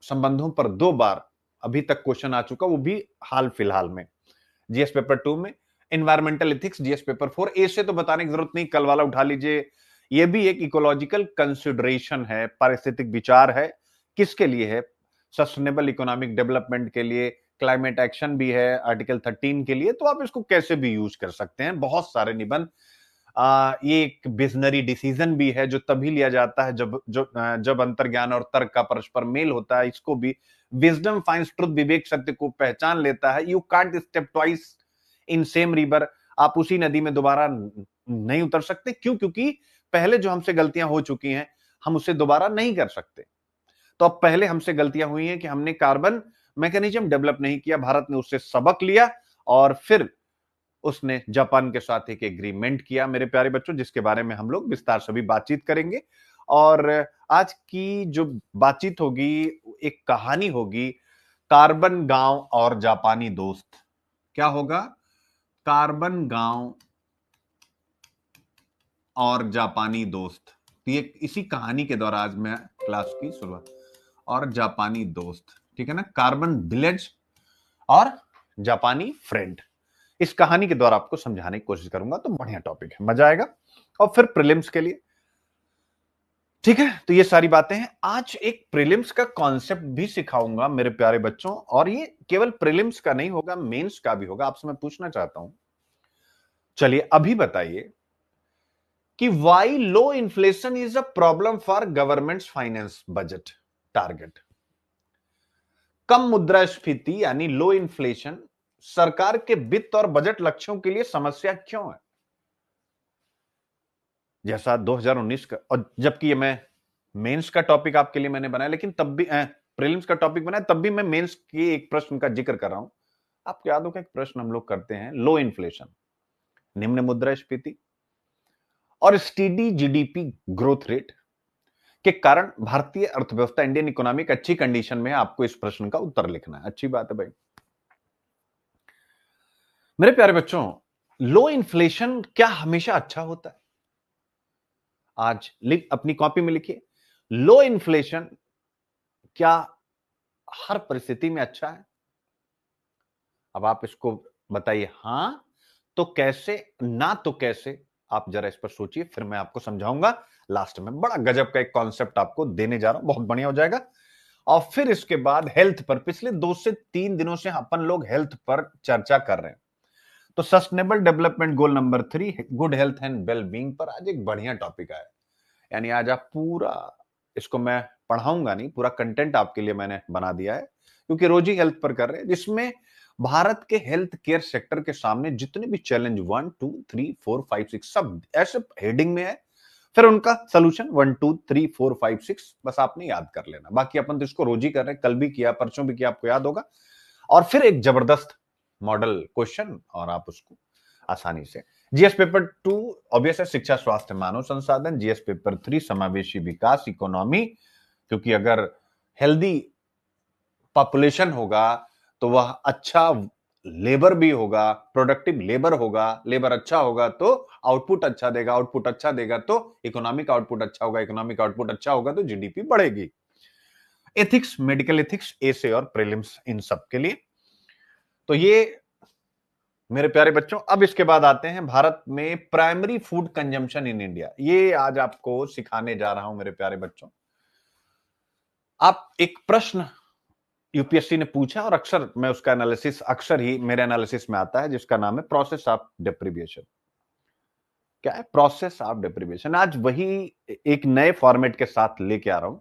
संबंधों पर 2 बार अभी तक क्वेश्चन आ चुका, वो भी हाल फिलहाल में। जीएस पेपर 2 में एनवायरमेंटल एथिक्स, जीएस पेपर 4 ए से तो बताने की जरूरत नहीं, कल वाला उठा लीजिए। ये भी एक इकोलॉजिकल कंसिडरेशन है, पारिस्थितिक विचार है। किसके लिए है? सस्टेनेबल इकोनॉमिक डेवलपमेंट के लिए, क्लाइमेट एक्शन भी है आर्टिकल 13 के लिए। तो आप इसको कैसे भी यूज कर सकते हैं, बहुत सारे निबंध। ये एक विजनरी डिसीजन भी है, जो तभी लिया जाता है जब अंतर्ज्ञान और तर्क का परस्पर मेल होता है। इसको भी विजडम फाइंड्स ट्रुथ, विवेक सत्य को पहचान लेता है। You can't step twice in same river, आप उसी नदी में दोबारा नहीं उतर सकते। क्यों? क्योंकि पहले जो हमसे गलतियां हो चुकी हैं, हम उसे दोबारा नहीं कर सकते। तो अब पहले हमसे गलतियां हुई हैं कि हमने कार्बन मैकेनिज्म डेवलप नहीं किया, भारत ने उससे सबक लिया, और फिर उसने जापान के साथ एक एग्रीमेंट किया, मेरे प्यारे बच्चों, जिसके बारे में हम लोग विस्तार से भी बातचीत करेंगे। और आज की जो बातचीत होगी एक कहानी होगी, कार्बन गांव और जापानी दोस्त। क्या होगा? कार्बन गांव और जापानी दोस्त। तो ये इसी कहानी के द्वारा आज मैं क्लास की शुरुआत। और जापानी दोस्त, ठीक है ना, कार्बन विलेज और जापानी फ्रेंड, इस कहानी के द्वारा आपको समझाने की कोशिश करूंगा। तो बढ़िया टॉपिक है, मजा आएगा। और फिर प्रीलिम्स के लिए, ठीक है, तो ये सारी बातें हैं। आज एक प्रीलिम्स का कॉन्सेप्ट भी सिखाऊंगा मेरे प्यारे बच्चों, और ये केवल प्रीलिम्स का नहीं होगा, मेंस का भी होगा। आपसे मैं पूछना चाहता हूं, चलिए अभी बताइए कि why low inflation is a problem for governments finance budget target. कम मुद्रास्फीति यानी लो इन्फ्लेशन सरकार के वित्त और बजट लक्ष्यों के लिए समस्या क्यों है? जैसा 2019 का, और जबकि ये मैं मेंस का टॉपिक आपके लिए मैंने बनाया, लेकिन तब भी प्रीलिम्स का टॉपिक बनाया, तब भी मैं मेंस के एक प्रश्न का जिक्र कर रहा हूं। आपको याद होगा एक प्रश्न हम लोग करते हैं, लो इन्फ्लेशन, निम्न मुद्रास्फीति और स्टीडी जीडीपी ग्रोथ रेट के कारण भारतीय अर्थव्यवस्था, इंडियन इकोनॉमी अच्छी कंडीशन में है। आपको इस प्रश्न का उत्तर लिखना है। अच्छी बात है भाई। मेरे प्यारे बच्चों, लो इन्फ्लेशन क्या हमेशा अच्छा होता है? आज लिख, अपनी कॉपी में लिखिए, लो इन्फ्लेशन क्या हर परिस्थिति में अच्छा है? अब आप इसको बताइए, हां तो कैसे, ना तो कैसे। आप जरा इस पर सोचिए, फिर मैं आपको समझाऊंगा। लास्ट में बड़ा गजब का एक कॉन्सेप्ट आपको देने जा रहा हूं, बहुत बढ़िया हो जाएगा। और फिर इसके बाद हेल्थ पर, पिछले 2 से 3 दिनों से अपन लोग हेल्थ पर चर्चा कर रहे हैं। तो sustainable development goal number 3, good health and well being पर आज एक बढ़िया टॉपिक आया। यानी आज आप पूरा, इसको मैं पढ़ाऊंगा नहीं, पूरा कंटेंट आपके लिए मैंने बना दिया है, क्योंकि रोज ही हेल्थ पर कर रहे हैं, जिसमें भारत के हेल्थ केयर सेक्टर के सामने जितने भी चैलेंज 1 2 3 4 5 6 सब ऐसे हेडिंग में है। फिर उनका सोल्यूशन 1 2 3 4 5 6 बस आपने याद कर लेना। बाकी अपन तो इसको रोज ही कर रहे हैं, कल भी किया, परसों भी किया, आपको याद होगा। और फिर एक जबरदस्त मॉडल क्वेश्चन, और आप उसको आसानी से। जीएस पेपर 2 ऑब्वियस है, शिक्षा, स्वास्थ्य, मानव संसाधन। जीएस पेपर 3 समावेशी विकास, इकोनॉमी, क्योंकि अगर हेल्दी पॉपुलेशन होगा तो वह अच्छा लेबर भी होगा, प्रोडक्टिव लेबर होगा, लेबर अच्छा होगा तो आउटपुट अच्छा देगा, आउटपुट अच्छा देगा तो इकोनॉमिक आउटपुट अच्छा होगा, इकोनॉमिक आउटपुट अच्छा होगा तो जीडीपी बढ़ेगी। एथिक्स, मेडिकल एथिक्स, एसे और प्रीलिम्स, इन सब के लिए। तो ये मेरे प्यारे बच्चों, अब इसके बाद आते हैं भारत में primary food consumption in India. ये आज आपको सिखाने जा रहा हूं मेरे प्यारे बच्चों। आप एक प्रश्न यूपीएससी ने पूछा, और अक्सर मैं उसका एनालिसिस, अक्सर ही मेरे एनालिसिस में आता है, जिसका नाम है प्रोसेस ऑफ डेप्रिविएशन। क्या है प्रोसेस ऑफ डेप्रिविएशन? आज वही एक नए फॉर्मेट के साथ लेके आ रहा हूं,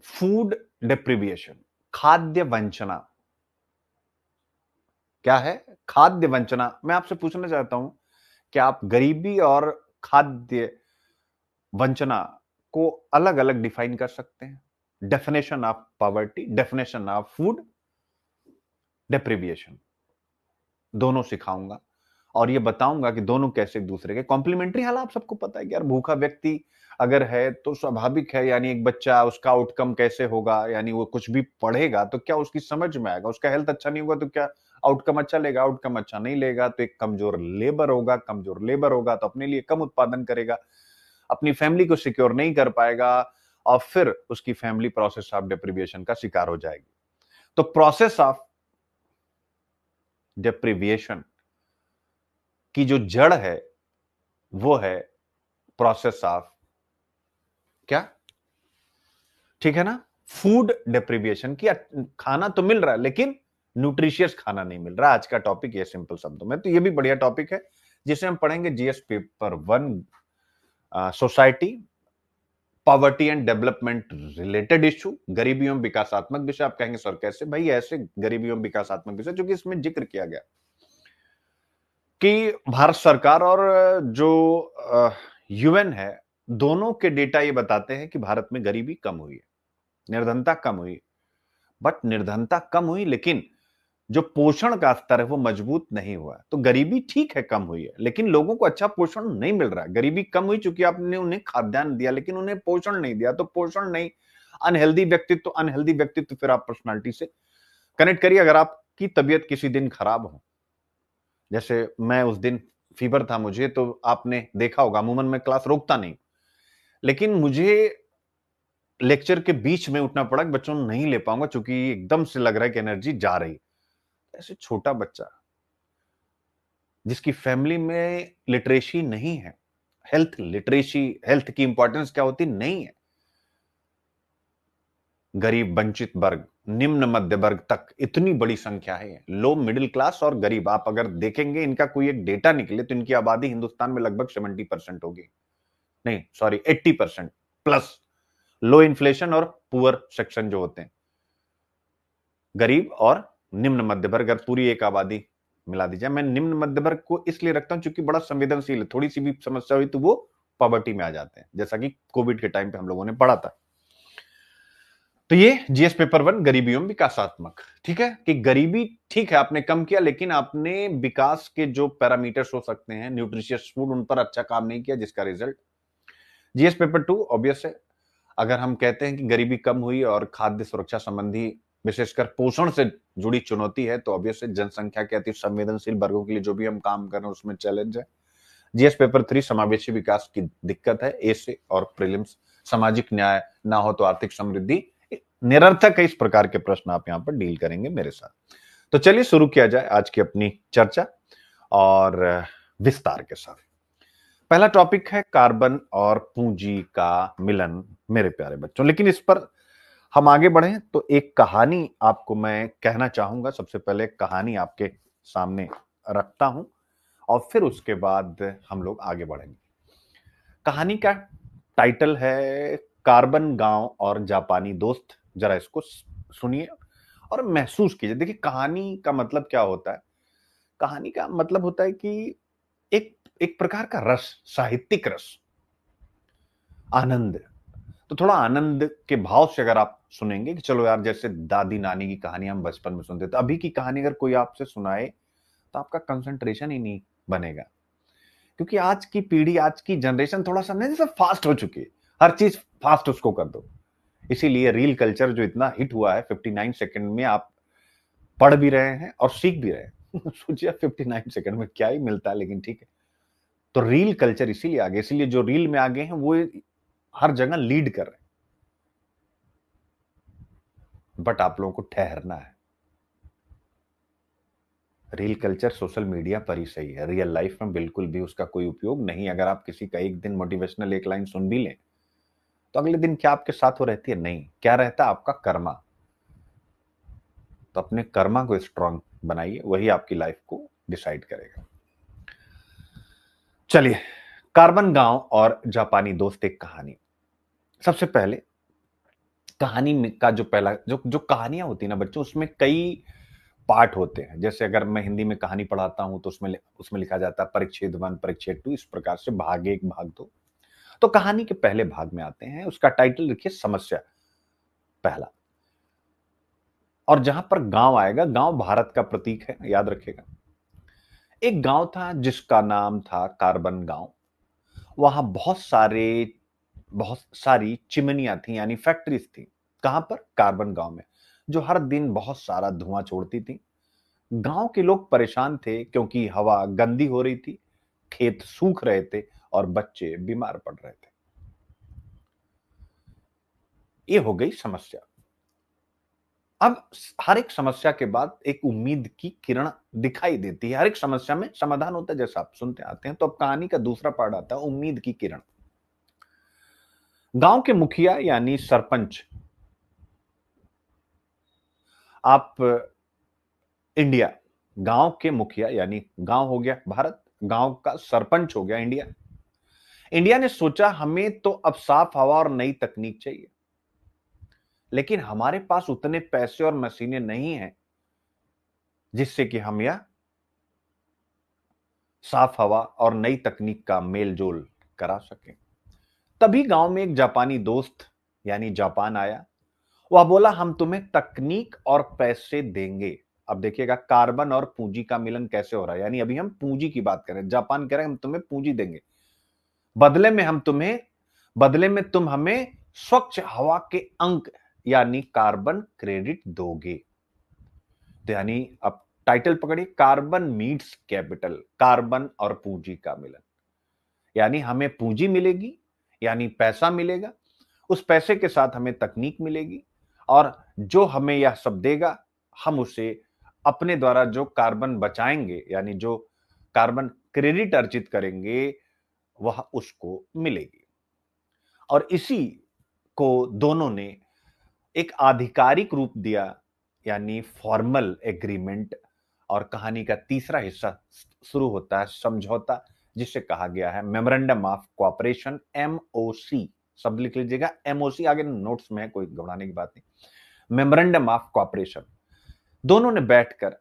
फूड डेप्रिविएशन, खाद्य वंचना। क्या है खाद्य वंचना? मैं आपसे पूछना चाहता हूं कि आप गरीबी और खाद्य वंचना को अलग अलग डिफाइन कर सकते हैं? Definition of poverty, definition of food deprivation, दोनों सिखाऊंगा। और ये बताऊंगा कि दोनों कैसे एक दूसरे के कॉम्प्लीमेंट्री। हाल आप सबको पता है कि यार, भूखा व्यक्ति अगर है तो स्वाभाविक है, यानी एक बच्चा, उसका आउटकम कैसे होगा, यानी वो कुछ भी पढ़ेगा तो क्या उसकी समझ में आएगा, उसका हेल्थ अच्छा नहीं होगा तो क्या आउटकम अच्छा लेगा, आउटकम अच्छा नहीं लेगा तो एक कमजोर लेबर होगा, कमजोर लेबर होगा तो अपने लिए कम उत्पादन करेगा, अपनी फैमिली को सिक्योर नहीं कर पाएगा, और फिर उसकी फैमिली प्रोसेस ऑफ डेप्रिविएशन का शिकार हो जाएगी। तो प्रोसेस ऑफ डेप्रिविएशन की जो जड़ है वो है प्रोसेस ऑफ क्या, ठीक है ना, फूड डेप्रिविएशन की। खाना तो मिल रहा है लेकिन न्यूट्रिशियस खाना नहीं मिल रहा। आज का टॉपिक ये सिंपल शब्दों में, तो ये भी बढ़िया टॉपिक है जिसे हम पढ़ेंगे GS paper 1, society, poverty and development related issue, गरीबी एवं विकासात्मक विषय। आप कहेंगे सर कैसे? भाई ऐसे गरीबी एवं विकासात्मक विषय जो कि इसमें जिक्र किया गया कि भारत सरकार और जो यूएन है, दोनों के डेटा ये बताते हैं कि भारत में गरीबी कम हुई है, निर्धनता कम हुई। बट निर्धनता कम हुई, लेकिन जो पोषण का स्तर है वो मजबूत नहीं हुआ। तो गरीबी ठीक है कम हुई है, लेकिन लोगों को अच्छा पोषण नहीं मिल रहा है। गरीबी कम हुई चूंकि आपने उन्हें खाद्यान्न दिया, लेकिन उन्हें पोषण नहीं दिया। तो पोषण नहीं, अनहेल्दी व्यक्तित्व फिर आप पर्सनालिटी से कनेक्ट करिए। अगर आपकी तबीयत किसी दिन खराब हो, जैसे मैं उस दिन फीवर था मुझे, तो आपने देखा होगा अमूमन मैं क्लास रोकता नहीं, लेकिन मुझे लेक्चर के बीच में उठना पड़ा कि बच्चों नहीं ले पाऊंगा क्योंकि एकदम से लग रहा है कि एनर्जी जा रही। ऐसे छोटा बच्चा जिसकी फैमिली में लिटरेसी नहीं है, हेल्थ लिटरेसी, हेल्थ की इंपॉर्टेंस क्या होती नहीं है, गरीब, वंचित वर्ग, निम्न मध्य वर्ग तक इतनी बड़ी संख्या है। लो मिडिल क्लास और गरीब, आप अगर देखेंगे इनका कोई एक डेटा निकले तो इनकी आबादी हिंदुस्तान में लगभग 70% होगी, नहीं सॉरी 80% प्लस। लो इन्फ्लेशन और पुअर सेक्शन जो होते हैं, गरीब और निम्न मध्य वर्ग, अगर पूरी एक आबादी मिला दी जाए। मैं निम्न मध्य वर्ग को इसलिए रखता हूं क्योंकि बड़ा संवेदनशील है, थोड़ी सी भी समस्या हुई तो वो पॉवर्टी में आ जाते हैं, जैसा कि कोविड के टाइम पे हम लोगों ने पढ़ा था। तो ये जीएस पेपर 1 गरीबी एवं विकासात्मक, ठीक है, कि गरीबी ठीक है आपने कम किया, लेकिन आपने विकास के जो पैरामीटर्स हो सकते हैं, न्यूट्रिशियस फूड, उन पर अच्छा काम नहीं किया, जिसका रिजल्ट जीएस पेपर 2 ऑब्वियस है। अगर हम कहते हैं कि गरीबी कम हुई और खाद्य सुरक्षा संबंधी विशेषकर पोषण से जुड़ी चुनौती है, तो ऑब्वियस है जनसंख्या के अति संवेदनशील वर्गों के लिए जो भी हम काम कर रहे हैं उसमें चैलेंज है। जीएस पेपर 3 समावेशी विकास की दिक्कत है, ए से, और प्रीलिम्स सामाजिक न्याय ना हो तो आर्थिक समृद्धि, निरर्थक है। इस प्रकार के प्रश्न आप यहां पर डील करेंगे मेरे साथ। तो चलिए शुरू किया जाए आज की अपनी चर्चा और विस्तार के साथ। पहला टॉपिक है कार्बन और पूंजी का मिलन, मेरे प्यारे बच्चों। लेकिन इस पर हम आगे बढ़े तो एक कहानी आपको मैं कहना चाहूंगा। सबसे पहले कहानी आपके सामने रखता हूं और फिर उसके बाद हम लोग आगे बढ़ेंगे। कहानी का टाइटल है कार्बन गांव और जापानी दोस्त। जरा इसको सुनिए और महसूस कीजिए। देखिए कहानी का मतलब क्या होता है? कहानी का मतलब होता है कि एक एक प्रकार का रस, साहित्यिक रस, आनंद। तो थोड़ा आनंद के भाव से अगर आप सुनेंगे कि चलो यार, जैसे दादी नानी की कहानी हम बचपन में सुनते थे, अभी की कहानी अगर कोई आपसे सुनाए तो आपका कंसंट्रेशन ही नहीं बनेगा। क्योंकि आज की पीढ़ी, आज की जनरेशन थोड़ा सा नहीं, जैसे फास्ट हो चुकी है, हर चीज फास्ट उसको कर दो। इसीलिए रील कल्चर जो इतना हिट हुआ है, 59 सेकंड में आप पढ़ भी रहे हैं और सीख भी रहे हैं। सोचिए 59 सेकंड में क्या ही मिलता है, लेकिन ठीक है। तो रील कल्चर इसीलिए आगे, इसीलिए जो रील में आगे हैं वो हर जगह लीड कर रहे हैं। बट आप लोगों को ठहरना है। रील कल्चर सोशल मीडिया पर ही सही है, रियल लाइफ में बिल्कुल भी उसका कोई उपयोग नहीं। अगर आप किसी का एक दिन मोटिवेशनल एक लाइन सुन भी लें तो अगले दिन क्या आपके साथ हो रहती है? नहीं, क्या रहता है आपका कर्मा। तो अपने कर्मा को स्ट्रांग बनाइए, वही आपकी लाइफ को डिसाइड करेगा। चलिए, कार्बन गांव और जापानी दोस्त, एक कहानी। सबसे पहले कहानी का जो पहला जो जो कहानियां होती है ना बच्चों, उसमें कई पार्ट होते हैं। जैसे अगर मैं हिंदी में कहानी पढ़ाता हूं तो उसमें उसमें लिखा जाता है परिच्छेद 1, परिच्छेद 2, इस प्रकार से भाग 1, भाग 2। तो कहानी के पहले भाग में आते हैं, उसका टाइटल लिखिए समस्या पहला। और जहां पर गांव आएगा, गांव भारत का प्रतीक है, याद रखिएगा। एक गांव था जिसका नाम था कार्बन गांव। वहां बहुत सारी चिमनियां थी, यानी फैक्ट्रीज थी। कहां पर? कार्बन गांव में, जो हर दिन बहुत सारा धुआं छोड़ती थी। गांव के लोग परेशान थे क्योंकि हवा गंदी हो रही थी, खेत सूख रहे थे और बच्चे बीमार पड़ रहे थे। ये हो गई समस्या। अब हर एक समस्या के बाद एक उम्मीद की किरण दिखाई देती है। हर एक समस्या में समाधान होता है, जैसा आप सुनते आते हैं। तो अब कहानी का दूसरा पार्ट आता है, उम्मीद की किरण। गांव के मुखिया यानी सरपंच, आप इंडिया, गांव के मुखिया यानी गांव हो गया भारत, गांव का सरपंच हो गया इंडिया। इंडिया ने सोचा हमें तो अब साफ हवा और नई तकनीक चाहिए, लेकिन हमारे पास उतने पैसे और मशीनें नहीं हैं जिससे कि हम यह साफ हवा और नई तकनीक का मेल जोल करा सकें। तभी गांव में एक जापानी दोस्त यानी जापान आया। वह बोला हम तुम्हें तकनीक और पैसे देंगे, अब देखिएगा कार्बन और पूंजी का मिलन कैसे हो रहा है, यानी अभी हम पूंजी की बात करें। जापान कह रहे हैं हम तुम्हें पूंजी देंगे, बदले में तुम हमें स्वच्छ हवा के अंक यानी कार्बन क्रेडिट दोगे। तो यानी अब टाइटल पकड़िए, कार्बन मीट्स कैपिटल, कार्बन और पूंजी का मिलन। यानी हमें पूंजी मिलेगी, यानी पैसा मिलेगा, उस पैसे के साथ हमें तकनीक मिलेगी, और जो हमें यह सब देगा हम उसे अपने द्वारा जो कार्बन बचाएंगे यानी जो कार्बन क्रेडिट अर्जित करेंगे वह उसको मिलेगी। और इसी को दोनों ने एक आधिकारिक रूप दिया, यानी फॉर्मल एग्रीमेंट। और कहानी का तीसरा हिस्सा शुरू होता है समझौता, जिसे कहा गया है मेमोरेंडम ऑफ कोऑपरेशन, एमओसी। सब लिख लीजिएगा, एमओसी आगे नोट्स में है, कोई घबराने की बात नहीं। Memorandum of cooperation. दोनों ने बैठकर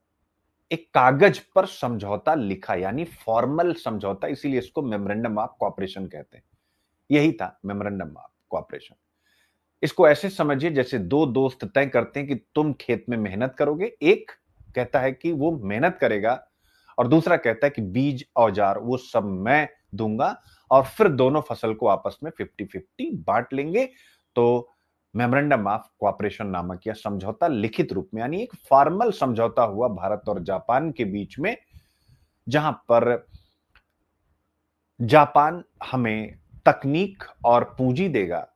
एक कागज पर समझौता लिखा, यानी फॉर्मल समझौता, इसीलिए इसको मेमोरेंडम ऑफ कोऑपरेशन कहते हैं। यही था मेमोरेंडम ऑफ कोऑपरेशन। इसको ऐसे समझिए जैसे दो दोस्त तय करते हैं कि तुम खेत में मेहनत करोगे। एक कहता है कि वो मेहनत करेगा और दूसरा कहता है कि बीज औजार वो सब मैं दूंगा, और फिर दोनों फसल को आपस में 50-50 बांट लेंगे। तो मेमोरेंडम ऑफ कोऑपरेशन नामक यह समझौता लिखित रूप में, यानी एक फॉर्मल समझौता हुआ भारत और जापान के बीच में, जहां पर जापान हमें तकनीक और पूंजी देगा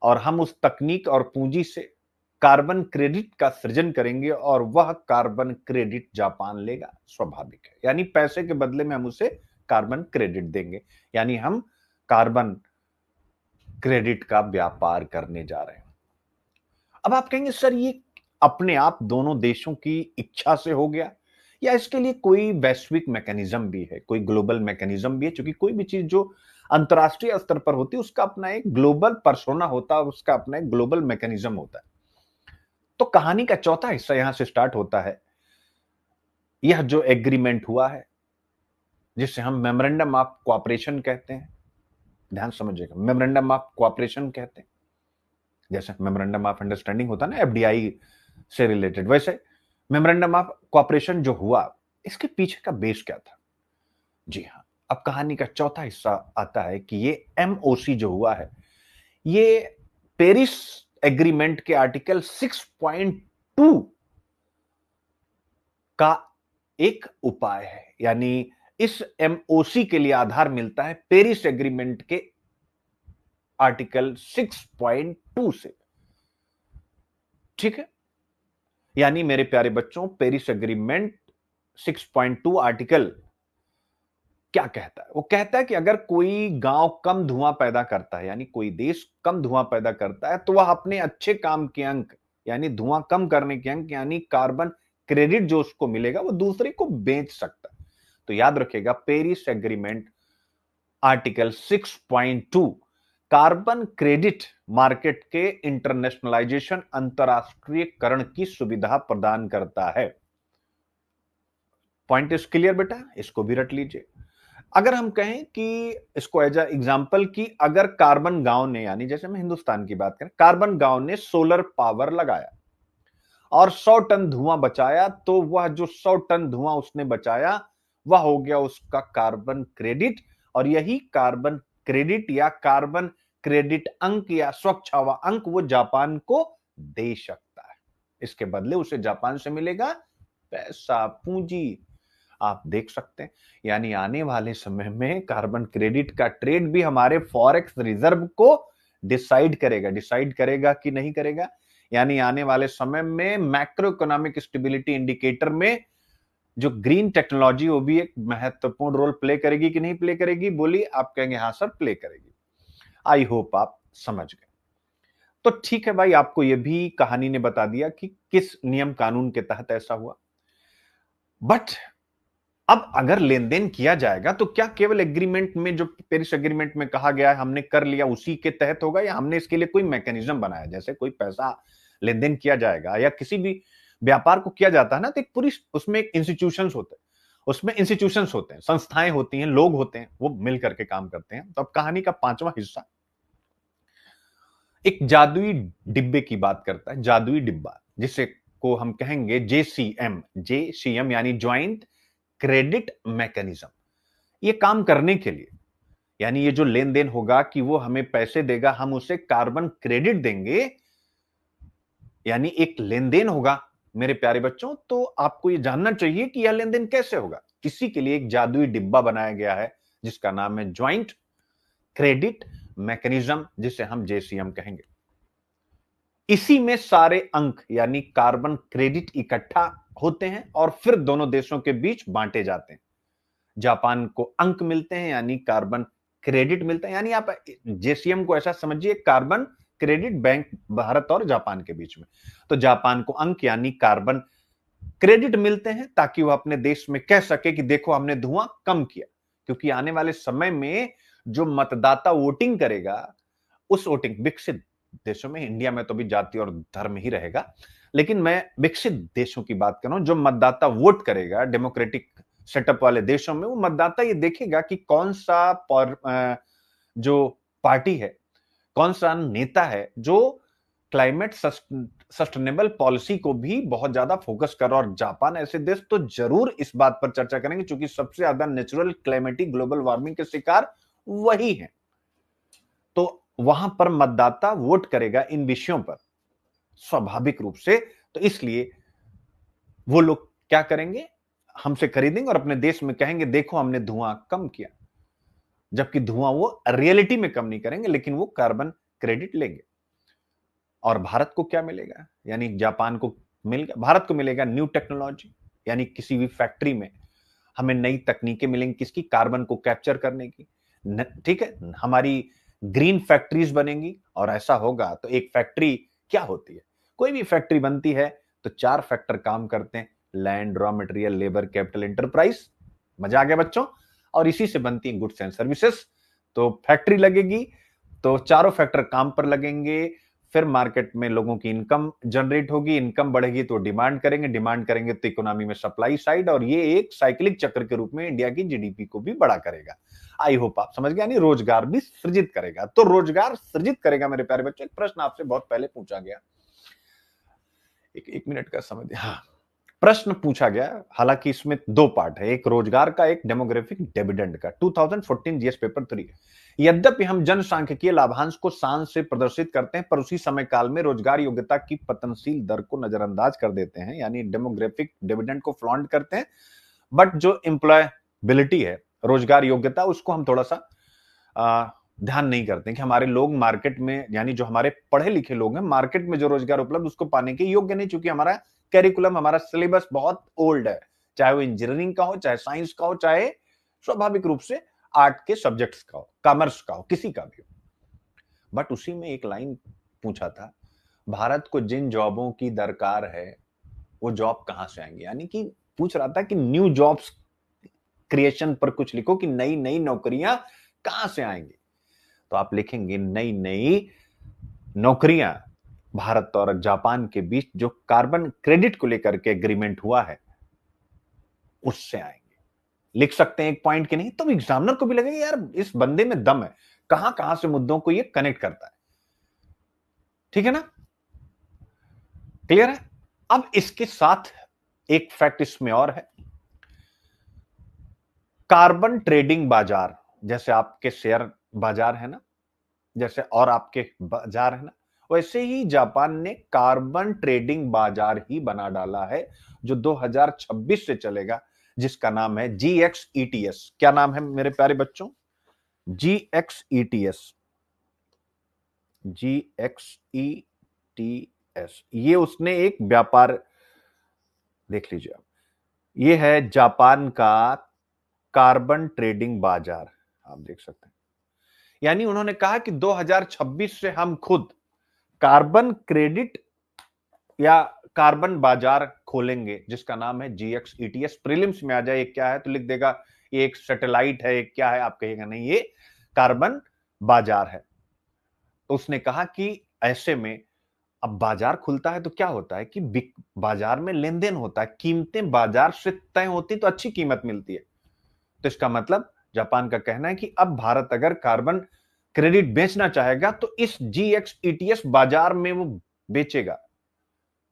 और हम उस तकनीक और पूंजी से कार्बन क्रेडिट का सृजन करेंगे, और वह कार्बन क्रेडिट जापान लेगा। स्वाभाविक है, यानी पैसे के बदले में हम उसे कार्बन क्रेडिट देंगे, यानी हम कार्बन क्रेडिट का व्यापार करने जा रहे हैं। अब आप कहेंगे सर ये अपने आप दोनों देशों की इच्छा से हो गया, या इसके लिए कोई वैश्विक मैकेनिज्म भी है, कोई ग्लोबल मैकेनिज्म भी है? क्योंकि कोई भी चीज जो अंतरराष्ट्रीय स्तर पर होती है उसका अपना एक ग्लोबल पर्सोना होता है, उसका अपना एक ग्लोबल मैकेनिज्म होता है। तो कहानी का चौथा हिस्सा यहां से स्टार्ट होता है। यह जो एग्रीमेंट हुआ है जिसे हम मेमोरेंडम ऑफ कोऑपरेशन कहते हैं, ध्यान समझिएगा, मेमोरेंडम ऑफ कोऑपरेशन कहते हैं। जैसे मेमोरेंडम ऑफ अंडरस्टैंडिंग होता है ना एफडीआई से रिलेटेड, वैसे मेमोरेंडम ऑफ कोऑपरेशन जो हुआ, इसके पीछे का बेस क्या था? जी हाँ, अब कहानी का चौथा हिस्सा आता है कि ये एमओसी जो हुआ है, ये पेरिस एग्रीमेंट के आर्टिकल 6.2 का एक उपाय है। यानी इस एमओसी के लिए आधार मिलता है पेरिस एग्रीमेंट के आर्टिकल 6.2 से। ठीक है, यानी मेरे प्यारे बच्चों, पेरिस एग्रीमेंट 6.2 आर्टिकल क्या कहता है? वो कहता है कि अगर कोई गांव कम धुआं पैदा करता है, यानी कोई देश कम धुआं पैदा करता है, तो वह अपने अच्छे काम के अंक, यानी धुआं कम करने के अंक, यानी कार्बन क्रेडिट जो उसको मिलेगा, वो दूसरे को बेच सकता है। तो याद रखिएगा, Paris agreement article 6.2 carbon credit market के इंटरनेशनलाइजेशन, अंतरराष्ट्रीयकरण की सुविधा प्रदान करता है। पॉइंट इज क्लियर बेटा, इसको भी रट लीजिए। अगर हम कहें कि इसको एज एग्जाम्पल कि अगर कार्बन गांव ने, यानी जैसे हम हिंदुस्तान की बात करें, कार्बन गांव ने सोलर पावर लगाया और 100 टन धुआं बचाया, तो वह जो 100 टन धुआं उसने बचाया वह हो गया उसका कार्बन क्रेडिट। और यही कार्बन क्रेडिट या कार्बन क्रेडिट अंक या स्वच्छ हवा अंक वो जापान को दे सकता है। इसके बदले उसे जापान से मिलेगा पैसा, पूंजी। आप देख सकते हैं, यानी आने वाले समय में कार्बन क्रेडिट का ट्रेड भी हमारे फॉरेक्स रिजर्व को डिसाइड करेगा कि नहीं करेगा। यानी आने वाले समय में मैक्रो इकोनॉमिक स्टेबिलिटी इंडिकेटर में जो ग्रीन टेक्नोलॉजी, वो भी एक महत्वपूर्ण रोल प्ले करेगी कि नहीं प्ले करेगी? बोलिए, आप कहेंगे हाँ सर प्ले करेगी। आई होप आप समझ गए। तो ठीक है भाई, आपको यह भी कहानी ने बता दिया कि किस नियम कानून के तहत ऐसा हुआ। बट अब अगर लेन देन किया जाएगा तो क्या केवल एग्रीमेंट में, जो पेरिस एग्रीमेंट में कहा गया है हमने कर लिया, उसी के तहत होगा, या हमने इसके लिए कोई मैकेनिज्म बनाया? जैसे कोई पैसा लेन देन किया जाएगा या किसी भी व्यापार को किया जाता है ना, तो एक पूरी उसमें एक इंस्टीट्यूशंस होते हैं, संस्थाएं होती हैं, लोग होते हैं, वो मिल करके काम करते हैं। तो अब कहानी का पांचवा हिस्सा एक जादुई डिब्बे की बात करता है। जादुई डिब्बा, जिसे को हम कहेंगे जेसीएम यानी ज्वाइंट क्रेडिट मैकेनिज्म। ये काम करने के लिए, यानी ये जो लेन देन होगा कि वो हमें पैसे देगा, हम उसे कार्बन क्रेडिट देंगे, यानी एक लेन देन होगा मेरे प्यारे बच्चों। तो आपको ये जानना चाहिए कि यह लेन देन कैसे होगा। इसी के लिए एक जादुई डिब्बा बनाया गया है जिसका नाम है ज्वाइंट क्रेडिट मैकेनिज्म, जिसे हम जेसीएम कहेंगे। इसी में सारे अंक यानी कार्बन क्रेडिट इकट्ठा होते हैं और फिर दोनों देशों के बीच बांटे जाते हैं। जापान को अंक मिलते हैं यानी कार्बन क्रेडिट मिलता है, यानी आप जेसीएम को ऐसा समझिए कार्बन क्रेडिट बैंक भारत और जापान के बीच में। तो जापान को अंक यानी कार्बन क्रेडिट मिलते हैं ताकि वह अपने देश में कह सके कि देखो हमने धुआं कम किया। क्योंकि आने वाले समय में जो मतदाता वोटिंग करेगा, उस वोटिंग विकसित देशों में, इंडिया में तो भी जाति और धर्म ही रहेगा, लेकिन मैं विकसित देशों की बात कर रहा हूं, जो मतदाता वोट करेगा डेमोक्रेटिक सेटअप वाले देशों में, वो मतदाता ये देखेगा कि कौन सा जो पार्टी है, कौन सा नेता है जो क्लाइमेट सस्टेनेबल पॉलिसी को भी बहुत ज्यादा फोकस कर रहा है। और जापान ऐसे देश तो जरूर इस बात पर चर्चा करेंगे क्योंकि सबसे ज्यादा नेचुरल क्लाइमेटिक ग्लोबल वार्मिंग के शिकार वही है। तो वहां पर मतदाता वोट करेगा इन विषयों पर स्वाभाविक रूप से। तो इसलिए वो लोग क्या करेंगे, हमसे खरीदेंगे और अपने देश में कहेंगे देखो हमने धुआं कम किया। जबकि धुआं वो रियलिटी में कम नहीं करेंगे, लेकिन वो कार्बन क्रेडिट लेंगे। और भारत को क्या मिलेगा, यानी जापान को भारत को मिलेगा न्यू टेक्नोलॉजी, यानी किसी भी फैक्ट्री में हमें नई तकनीकें मिलेंगी किसकी, कार्बन को कैप्चर करने की। ठीक है, हमारी ग्रीन फैक्ट्रीज बनेंगी। और ऐसा होगा तो एक फैक्ट्री क्या होती है, कोई भी फैक्ट्री बनती है तो 4 फैक्टर काम करते हैं, land, raw material, labour, capital, enterprise. मजा आ गया बच्चों। और इसी से बनती है गुड्स एंड सर्विसेज। तो फैक्ट्री लगेगी तो चारों फैक्टर काम पर लगेंगे, फिर मार्केट में लोगों की इनकम जनरेट होगी, इनकम बढ़ेगी तो डिमांड करेंगे तो इकोनॉमी में सप्लाई साइड, और ये एक साइक्लिक चक्र के रूप में इंडिया की जीडीपी को भी बड़ा करेगा। आई होप आप समझ गए, यानी रोजगार भी सृजित करेगा। तो रोजगार सृजित करेगा मेरे प्यारे बच्चों। एक प्रश्न आपसे बहुत पहले पूछा गया, एक मिनट का समय, हाँ, प्रश्न पूछा गया, हालांकि इसमें 2 पार्ट है, एक रोजगार का, एक डेमोग्राफिक डिविडेंड का। 2014 जीएस पेपर 3। यद्यपि हम जनसांख्यिकीय लाभांश को सांस से प्रदर्शित करते हैं, पर उसी समय काल में रोजगार योग्यता की पतनशील दर को नजरअंदाज कर देते हैं, यानी डेमोग्राफिक डिविडेंड को फ्लॉन्ट करते हैं। बट जो एम्प्लॉयबिलिटी है, रोजगार योग्यता, उसको हम थोड़ा सा ध्यान नहीं करते कि हमारे लोग मार्केट में, यानी जो हमारे पढ़े लिखे लोग हैं, मार्केट में जो रोजगार उपलब्ध उसको पाने के योग्य नहीं, चूंकि हमारा कैरिकुलम, हमारा सिलेबस बहुत ओल्ड है, चाहे वो इंजीनियरिंग का हो, चाहे साइंस का हो, चाहे स्वाभाविक रूप से आर्ट के सब्जेक्ट्स का हो, कॉमर्स का हो, किसी का भी हो। बट उसी में एक लाइन पूछा था, भारत को जिन जॉबों की दरकार है वो जॉब कहां से आएंगे, यानी कि पूछ रहा था कि न्यू जॉब्स क्रिएशन पर कुछ लिखो कि नई नई नौकरियां कहां से आएंगी। तो आप लिखेंगे नई नई नौकरियां भारत और जापान के बीच जो कार्बन क्रेडिट को लेकर के एग्रीमेंट हुआ है उससे आएंगे। लिख सकते हैं एक पॉइंट के नहीं, तो एग्जामिनर को भी लगेगा यार इस बंदे में दम है, कहां कहां से मुद्दों को ये कनेक्ट करता है। ठीक है ना, क्लियर है। अब इसके साथ एक फैक्ट इसमें और है, कार्बन ट्रेडिंग बाजार, जैसे आपके शेयर बाजार है ना, जैसे और आपके बाजार है ना, वैसे ही जापान ने कार्बन ट्रेडिंग बाजार ही बना डाला है जो 2026 से चलेगा, जिसका नाम है GXETS। क्या नाम है मेरे प्यारे बच्चों, GXETS। GXETS ये उसने एक व्यापार, देख लीजिए आप, ये है जापान का कार्बन ट्रेडिंग बाजार, आप देख सकते हैं। यानी उन्होंने कहा कि 2026 से हम खुद कार्बन क्रेडिट या कार्बन बाजार खोलेंगे, जिसका नाम है GXETS। प्रीलिम्स में आ जाए क्या है तो लिख देगा ये एक सैटेलाइट है, क्या है, आप कहेगा नहीं ये कार्बन बाजार है। तो उसने कहा कि ऐसे में अब बाजार खुलता है तो क्या होता है कि बाजार में लेन देन होता है, कीमतें बाजार से तय होती तो अच्छी कीमत मिलती है। तो इसका मतलब जापान का कहना है कि अब भारत अगर कार्बन क्रेडिट बेचना चाहेगा तो इस GXETS बाजार में वो बेचेगा।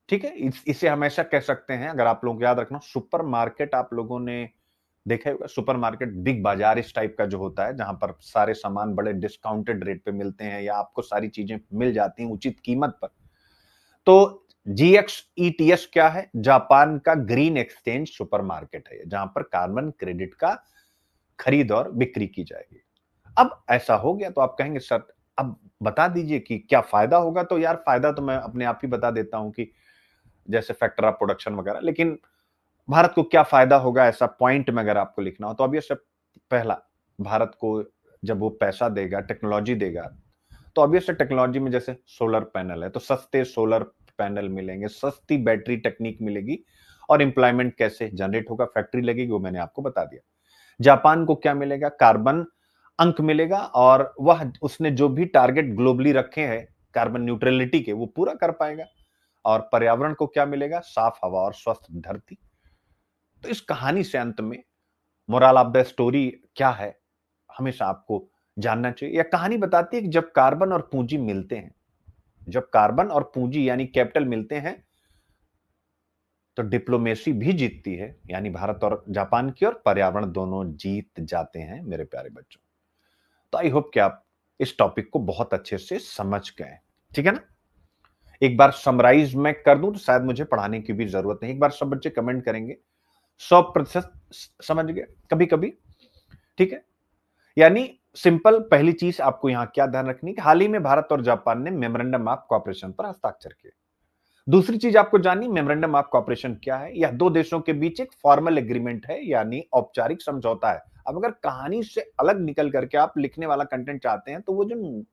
ठीक है, इसे हमेशा कह सकते हैं, अगर आप लोग याद रखना, सुपरमार्केट आप लोगों ने देखा होगा, सुपरमार्केट बिग बाजार इस टाइप का जो होता है, जहां पर सारे सामान बड़े डिस्काउंटेड रेट पे मिलते हैं या आपको सारी चीजें मिल जाती हैं उचित कीमत पर। तो GXETS क्या है? जापान का ग्रीन एक्सचेंज सुपरमार्केट है, जहां पर कार्बन क्रेडिट का खरीद और बिक्री की जाएगी। अब ऐसा हो गया तो आप कहेंगे सर अब बता दीजिए कि क्या फायदा होगा? तो यार फायदा तो मैं अपने आप ही बता देता हूं कि जैसे फैक्टर ऑफ प्रोडक्शन वगैरह, लेकिन भारत को क्या फायदा होगा ऐसा पॉइंट में अगर आपको लिखना हो तो अब ये सब, पहला, भारत को जब वो पैसा देगा, टेक्नोलॉजी देगा, तो ऑब्वियस टेक्नोलॉजी में जैसे सोलर पैनल है तो सस्ते सोलर पैनल मिलेंगे, सस्ती बैटरी टेक्निक मिलेगी, और एम्प्लॉयमेंट कैसे जनरेट होगा, फैक्ट्री लगेगी, वो मैंने आपको बता दिया। जापान को क्या मिलेगा? कार्बन अंक मिलेगा, और वह उसने जो भी टारगेट ग्लोबली रखे हैं कार्बन न्यूट्रलिटी के, वो पूरा कर पाएगा। और पर्यावरण को क्या मिलेगा? साफ हवा और स्वस्थ धरती। तो इस कहानी से अंत में मोरल ऑफ द स्टोरी क्या है, हमेशा आपको जानना चाहिए। यह कहानी बताती है कि जब कार्बन और पूंजी मिलते हैं, जब कार्बन और पूंजी यानी कैपिटल मिलते हैं, तो डिप्लोमेसी भी जीतती है, यानी भारत और जापान की, और पर्यावरण दोनों जीत जाते हैं मेरे प्यारे बच्चों। तो आई होप कि आप इस टॉपिक को बहुत अच्छे से समझ गए, ठीक है ना? एक बार समराइज मैं कर दूं तो शायद मुझे पढ़ाने की भी जरूरत नहीं। एक बार सब बच्चे कमेंट करेंगे 100% समझ गए कभी कभी, ठीक है? यानी सिंपल, पहली चीज आपको यहां क्या ध्यान रखनी है कि हाल ही में भारत और जापान ने मेमोरेंडम ऑफ कोऑपरेशन पर हस्ताक्षर किए। दूसरी चीज आपको जाननी, मेमोरेंडम ऑफ कोऑपरेशन क्या है? यह दो देशों के बीच एक फॉर्मल एग्रीमेंट है, यानी औपचारिक समझौता है। अब अगर कहानी से अलग निकल करके आप लिखने वाला कंटेंट चाहते हैं तो वो जो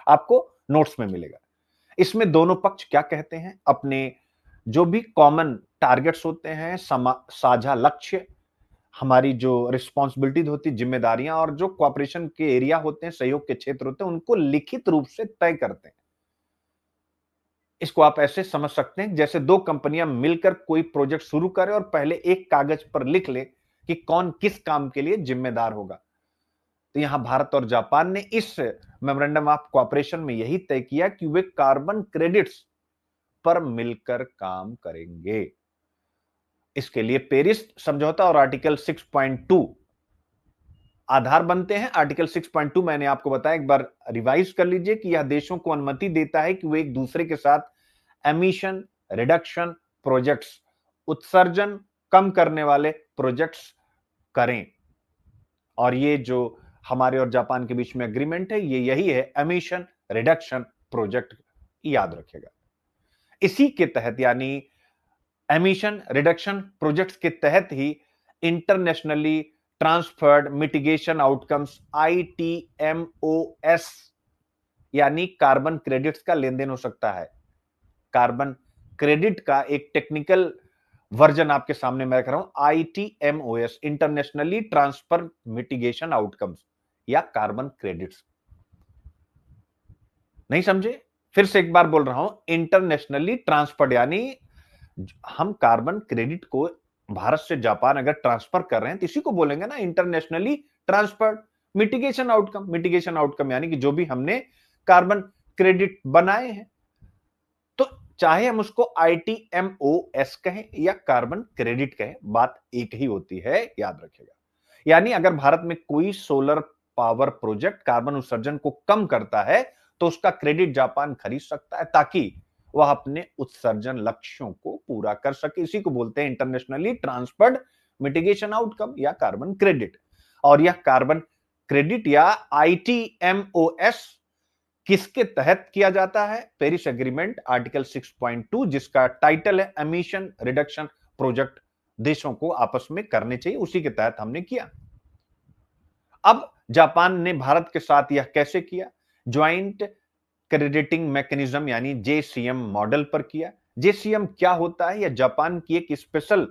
आपको नोट्स में मिलेगा, इसमें दोनों पक्ष क्या कहते हैं, अपने जो भी कॉमन टारगेट्स होते हैं, साझा लक्ष्य, हमारी जो रिस्पॉन्सिबिलिटीज होती, जिम्मेदारियां, और जो कोऑपरेशन के एरिया होते हैं, सहयोग के क्षेत्र होते हैं, उनको लिखित रूप से तय करते हैं। इसको आप ऐसे समझ सकते हैं जैसे दो कंपनियां मिलकर कोई प्रोजेक्ट शुरू करें और पहले एक कागज पर लिख ले कि कौन किस काम के लिए जिम्मेदार होगा। तो यहां भारत और जापान ने इस मेमोरेंडम ऑफ कोऑपरेशन में यही तय किया कि वे कार्बन क्रेडिट्स पर मिलकर काम करेंगे। इसके लिए पेरिस समझौता और आर्टिकल 6.2 आधार बनते हैं। आर्टिकल 6.2 मैंने आपको बताया, एक बार रिवाइज कर लीजिए, कि यह देशों को अनुमति देता है कि वे एक दूसरे के साथ एमिशन रिडक्शन प्रोजेक्ट्स, उत्सर्जन कम करने वाले प्रोजेक्ट्स करें। और ये जो हमारे और जापान के बीच में एग्रीमेंट है, ये यही है, एमिशन रिडक्शन प्रोजेक्ट, याद रखेगा। इसी के तहत, यानी एमिशन रिडक्शन प्रोजेक्ट्स के तहत ही internationally transferred mitigation outcomes ITMOS यानी कार्बन क्रेडिट्स का लेन देन हो सकता है। कार्बन क्रेडिट का एक टेक्निकल वर्जन आपके सामने मैं रख रहा हूं, ITMOS, internationally transfer mitigation outcomes या कार्बन क्रेडिट्स। नहीं समझे? फिर से एक बार बोल रहा हूं, इंटरनेशनली ट्रांसफर्ड, यानी हम कार्बन क्रेडिट को भारत से जापान अगर ट्रांसफर कर रहे हैं तो इसी को बोलेंगे ना, internationally transferred mitigation outcome. Mitigation outcome यानी कि जो भी हमने कार्बन क्रेडिट बनाए हैं, तो चाहे हम उसको ITMOS कहें या कार्बन क्रेडिट कहें, बात एक ही होती है, याद रखिएगा। यानी अगर भारत में कोई सोलर पावर प्रोजेक्ट कार्बन उत्सर्जन को कम करता है तो उसका क्रेडिट जापान खरीद सकता है, ताकि वह अपने उत्सर्जन लक्ष्यों को पूरा कर सके। इसी को बोलते हैं इंटरनेशनली ट्रांसफर्ड मिटिगेशन आउटकम या कार्बन क्रेडिट। और यह कार्बन क्रेडिट या ITMOS किसके तहत किया जाता है? पेरिस एग्रीमेंट आर्टिकल 6.2, जिसका टाइटल है एमिशन रिडक्शन प्रोजेक्ट देशों को आपस में करने चाहिए, उसी के तहत हमने किया। अब जापान ने भारत के साथ यह कैसे किया? ज्वाइंट क्रेडिटिंग मैकेनिज्म यानी JCM मॉडल पर किया। JCM क्या होता है? यह जापान की एक स्पेशल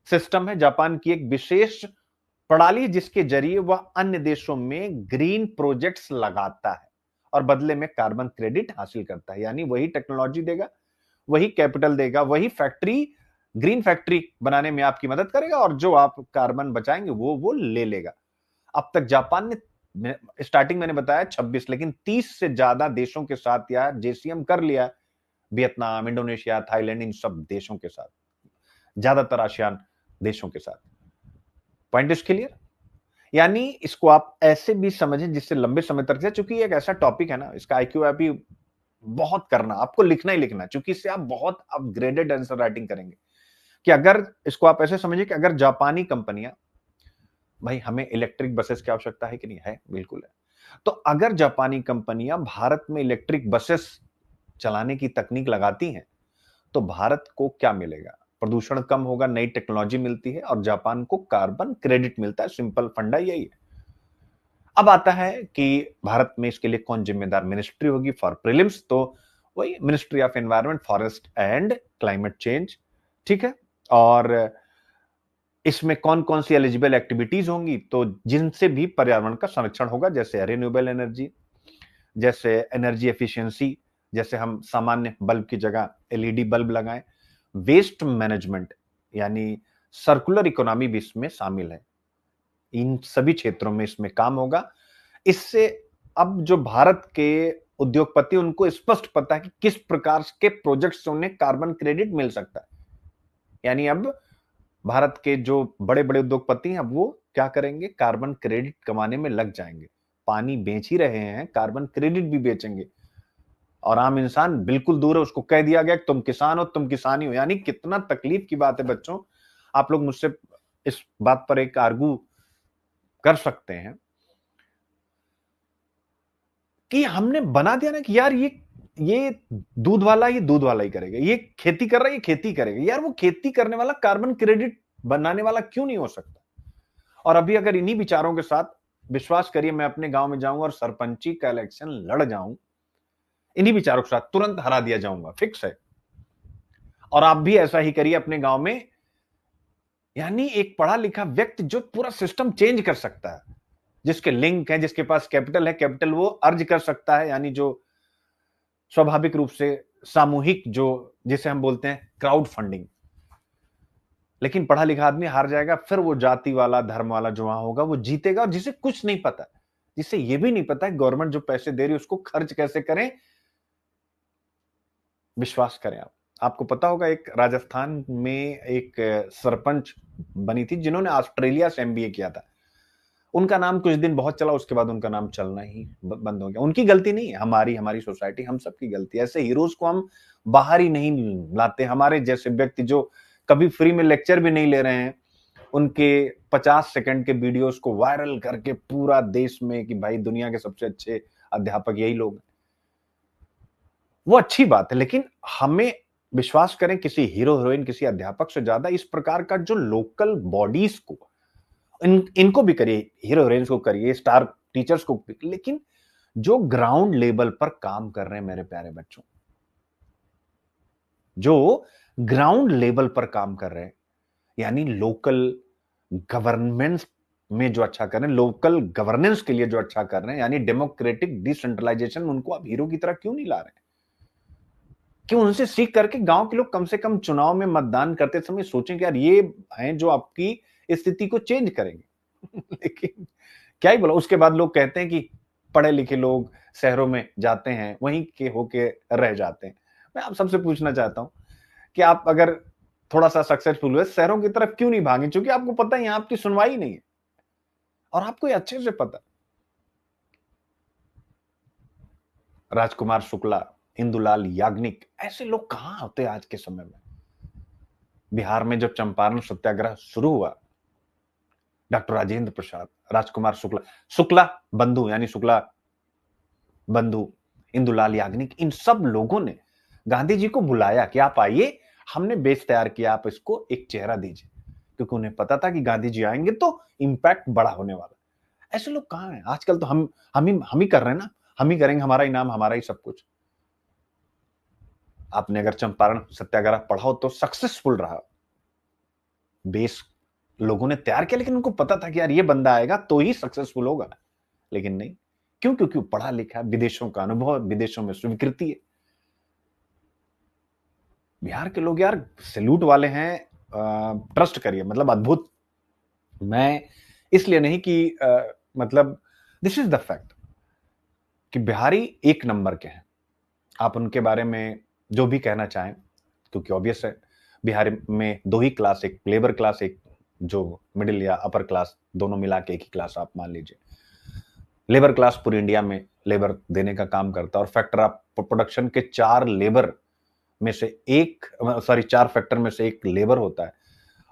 सिस्टम है, जापान की एक विशेष प्रणाली, जिसके जरिए वह अन्य देशों में ग्रीन प्रोजेक्ट्स लगाता है और बदले में कार्बन क्रेडिट हासिल करता है। यानी वही टेक्नोलॉजी देगा, वही कैपिटल देगा, वही फैक्ट्री, ग्रीन फैक्ट्री बनाने में आपकी मदद करेगा, और जो आप कार्बन बचाएंगे वो ले लेगा। अब तक जापान ने, स्टार्टिंग मैंने बताया 26, लेकिन 30 से ज्यादा देशों के साथ यह JCM कर लिया, वियतनाम, इंडोनेशिया, थाईलैंड, इन सब देशों के साथ, ज्यादातर आसियान देशों के साथ। Point is clear? यानी इसको आप ऐसे भी समझें जिससे लंबे समय तक, चूंकि एक ऐसा टॉपिक है ना, इसका आईक्यू आप बहुत करना, आपको लिखना ही लिखना, क्योंकि इससे आप बहुत अपग्रेडेड आंसर राइटिंग करेंगे। कि अगर इसको आप ऐसे समझिए कि अगर जापानी कंपनियां, भाई हमें इलेक्ट्रिक बसेस की आवश्यकता है कि नहीं है? बिल्कुल है। तो अगर जापानी कंपनियां भारत में इलेक्ट्रिक बसेस चलाने की तकनीक लगाती हैं, तो भारत को क्या मिलेगा? प्रदूषण कम होगा, नई टेक्नोलॉजी मिलती है और जापान को कार्बन क्रेडिट मिलता है। सिंपल फंडा यही है। अब आता है कि भारत में इसके लिए कौन जिम्मेदार मिनिस्ट्री होगी फॉर प्रीलिम्स, तो वही ministry of environment, forest and climate change. ठीक है। और इसमें कौन कौन सी एलिजिबल एक्टिविटीज होंगी, तो जिनसे भी पर्यावरण का संरक्षण होगा, जैसे रिन्यूएबल एनर्जी, जैसे एनर्जी एफिशिएंसी, जैसे हम सामान्य बल्ब की जगह एलईडी बल्ब लगाएं, वेस्ट मैनेजमेंट यानी सर्कुलर इकोनॉमी भी इसमें शामिल है। इन सभी क्षेत्रों में इसमें काम होगा। इससे अब जो भारत के उद्योगपति, उनको स्पष्ट पता है कि किस प्रकार के प्रोजेक्ट से उन्हें कार्बन क्रेडिट मिल सकता है। यानी अब भारत के जो बड़े बड़े उद्योगपति हैं, अब वो क्या करेंगे? कार्बन क्रेडिट कमाने में लग जाएंगे। पानी बेच ही रहे हैं, कार्बन क्रेडिट भी बेचेंगे। और आम इंसान बिल्कुल दूर है, उसको कह दिया गया कि तुम किसान हो, तुम किसानी हो। यानी कितना तकलीफ की बात है बच्चों। आप लोग मुझसे इस बात पर एक आर्गू कर सकते हैं कि हमने बना दिया ना कि यार ये दूध वाला, ये दूध वाला ही करेगा, ये खेती कर रहा है, ये खेती करेगा। यार वो खेती करने वाला कार्बन क्रेडिट बनाने वाला क्यों नहीं हो सकता? और अभी अगर इन्हीं विचारों के साथ, विश्वास करिए, मैं अपने गांव में जाऊंगा और सरपंची का इलेक्शन लड़ जाऊं, इन्हीं विचारों के साथ तुरंत हरा दिया जाऊंगा, फिक्स है। और आप भी ऐसा ही करिए अपने गांव में। यानी एक पढ़ा लिखा व्यक्ति जो पूरा सिस्टम चेंज कर सकता है, जिसके लिंक है, जिसके पास कैपिटल है, कैपिटल वो अर्ज कर सकता है। यानी जो स्वाभाविक रूप से सामूहिक, जो जिसे हम बोलते हैं क्राउड फंडिंग। लेकिन पढ़ा लिखा आदमी हार जाएगा, फिर वो जाति वाला, धर्म वाला जो वहां होगा वो जीतेगा। और जिसे कुछ नहीं पता, जिसे ये भी नहीं पता है गवर्नमेंट जो पैसे दे रही है उसको खर्च कैसे करें, विश्वास करें आप। आपको पता होगा एक राजस्थान में एक सरपंच बनी थी जिन्होंने ऑस्ट्रेलिया से एमबीए किया था। उनका नाम कुछ दिन बहुत चला, उसके बाद उनका नाम चलना ही बंद हो गया। उनकी गलती नहीं है, हमारी सोसाइटी, हम सबकी गलती है। ऐसे हीरोज को हम बाहर ही नहीं लाते। हमारे जैसे व्यक्ति जो कभी फ्री में लेक्चर भी नहीं ले रहे हैं, उनके 50 सेकंड के वीडियोस को वायरल करके पूरा देश में कि भाई दुनिया के सबसे अच्छे अध्यापक यही लोग हैं, वो अच्छी बात है। लेकिन हमें विश्वास करें, किसी हीरो हीरोइन, किसी अध्यापक से ज्यादा इस प्रकार का जो लोकल बॉडीज को, इनको भी करिए, हीरो हीरोइंस को करिए, स्टार टीचर्स को, लेकिन जो ग्राउंड लेवल पर काम कर रहे हैं मेरे प्यारे बच्चों, जो ग्राउंड लेवल पर काम कर रहे हैं, यानी लोकल गवर्नमेंट में जो अच्छा कर रहे हैं, लोकल गवर्नेंस के लिए जो अच्छा कर रहे हैं, यानी डेमोक्रेटिक डिसेंट्रलाइजेशन, उनको आप हीरो की तरह क्यों नहीं ला रहे हैं? क्यों उनसे सीख करके गांव के लोग कम से कम चुनाव में मतदान करते समय सोचें कि यार ये हैं जो आपकी स्थिति को चेंज करेंगे। लेकिन क्या ही बोला। उसके बाद लोग कहते हैं कि पढ़े लिखे लोग शहरों में जाते हैं, वहीं के होके रह जाते हैं। मैं आप सबसे पूछना चाहता हूं कि आप अगर थोड़ा सा सक्सेसफुल हुए, शहरों की तरफ क्यों नहीं भागे? क्योंकि आपको पता है यहां आपकी सुनवाई नहीं है, और आपको ये अच्छे से पता। राजकुमार शुक्ला, इंदुलाल याग्निक, ऐसे लोग कहां होते आज के समय में? बिहार में जब चंपारण सत्याग्रह शुरू हुआ, डॉक्टर राजेंद्र प्रसाद, राजकुमार शुक्ला, शुक्ला बंधु यानी शुक्ला बंधु, इंदुलाल याग्निक, इन सब लोगों ने गांधी जी को बुलाया कि आप आइए, हमने बेस तैयार किया, आप इसको एक चेहरा दीजिए। क्योंकि उन्हें पता था कि गांधी जी आएंगे तो इंपैक्ट बड़ा होने वाला। ऐसे लोग कहां हैं आजकल? तो हम ही कर रहे हैं ना, हम ही करेंगे, हमारा इनाम, हमारा ही सब कुछ। आपने अगर चंपारण सत्याग्रह पढ़ा हो तो सक्सेसफुल रहा, बेस लोगों ने तैयार किया, लेकिन उनको पता था कि यार ये बंदा आएगा तो ही सक्सेसफुल होगा। लेकिन नहीं, क्यों? क्योंकि वो पढ़ा लिखा, विदेशों का अनुभव, विदेशों में स्वीकृति है। बिहार के लोग यार सैल्यूट वाले हैं, ट्रस्ट करिए, मतलब अद्भुत। मैं इसलिए नहीं कि मतलब दिस इज द फैक्ट कि बिहारी एक नंबर के हैं। आप उनके बारे में जो भी कहना चाहें, क्योंकि ऑब्वियस है बिहार में दो ही क्लास, एक लेबर क्लास, एक जो मिडिल या अपर क्लास, दोनों मिला के एक ही क्लास आप मान लीजिए। लेबर क्लास पूरी इंडिया में लेबर देने का काम करता है और फैक्टर ऑफ प्रोडक्शन के चार लेबर में से एक, सॉरी, चार फैक्टर में से एक लेबर होता है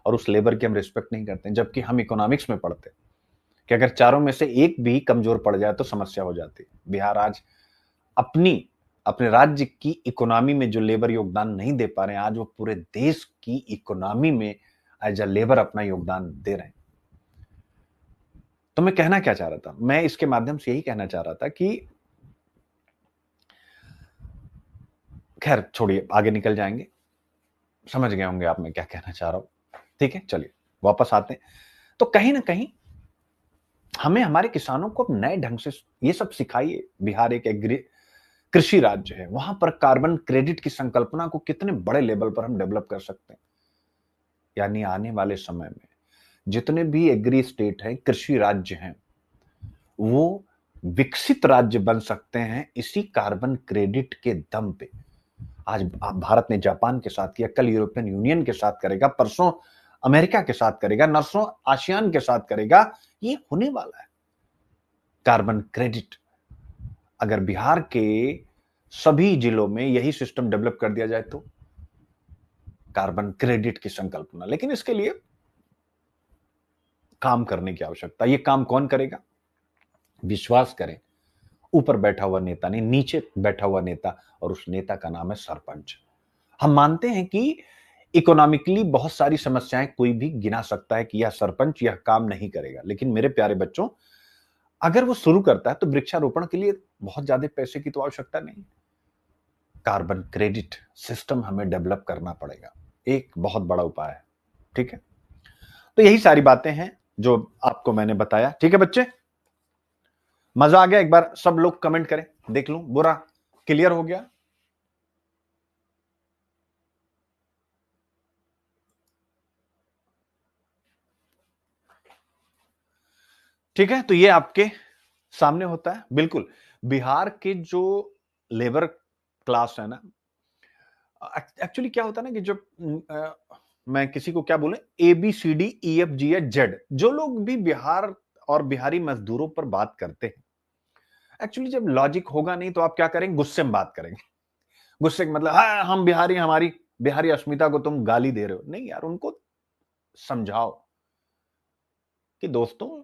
और उस लेबर की हम रिस्पेक्ट नहीं करते, जबकि हम इकोनॉमिक्स में पढ़ते कि अगर चारों में से एक भी कमजोर पड़ जाए तो समस्या हो जाती है। बिहार आज अपने राज्य की इकोनॉमी में जो लेबर योगदान नहीं दे पा रहे हैं, आज वो पूरे देश की इकोनॉमी में एज अ लेबर अपना योगदान दे रहे हैं। तो मैं कहना क्या चाह रहा था, मैं इसके माध्यम से यही कहना चाह रहा था कि खैर छोड़िए, आगे निकल जाएंगे, समझ गए होंगे आप मैं क्या कहना चाह रहा हूं। ठीक है, चलिए वापस आते हैं। तो कहीं ना कहीं हमें हमारे किसानों को नए ढंग से ये सब सिखाइए। बिहार एक कृषि राज्य है, वहां पर कार्बन क्रेडिट की संकल्पना को कितने बड़े लेवल पर हम डेवलप कर सकते हैं। यानी आने वाले समय में जितने भी एग्री स्टेट हैं, कृषि राज्य हैं, वो विकसित राज्य बन सकते हैं इसी कार्बन क्रेडिट के दम पे। आज भारत ने जापान के साथ किया, कल यूरोपियन यूनियन के साथ करेगा, परसों अमेरिका के साथ करेगा, नरसों आसियान के साथ करेगा। ये होने वाला है कार्बन क्रेडिट। अगर बिहार के सभी जिलों में यही सिस्टम डेवलप कर दिया जाए तो कार्बन क्रेडिट की संकल्पना, लेकिन इसके लिए काम करने की आवश्यकता। ये काम कौन करेगा? विश्वास करें, ऊपर बैठा हुआ नेता नहीं, नीचे बैठा हुआ नेता, और उस नेता का नाम है सरपंच। हम मानते हैं कि इकोनॉमिकली बहुत सारी समस्याएं कोई भी गिना सकता है कि यह सरपंच यह काम नहीं करेगा, लेकिन मेरे प्यारे बच्चों, अगर वो शुरू करता है तो वृक्षारोपण के लिए बहुत ज्यादा पैसे की तो आवश्यकता नहीं। कार्बन क्रेडिट सिस्टम हमें डेवलप करना पड़ेगा, एक बहुत बड़ा उपाय है। ठीक है, तो यही सारी बातें हैं जो आपको मैंने बताया। ठीक है बच्चे, मजा आ गया? एक बार सब लोग कमेंट करें, देख लूं, बुरा क्लियर हो गया? ठीक है, तो ये आपके सामने होता है। बिल्कुल, बिहार के जो लेबर क्लास है ना, एक्चुअली क्या होता है ना कि जब मैं किसी को क्या बोले, ABCDEFGHZ, जो लोग भी बिहार और बिहारी मजदूरों पर बात करते हैं, एक्चुअली जब लॉजिक होगा नहीं तो आप क्या करेंगे, गुस्से में बात करेंगे। गुस्से का मतलब, हाँ हम बिहारी, हमारी बिहारी अस्मिता को तुम गाली दे रहे हो। नहीं यार, उनको समझाओ कि दोस्तों,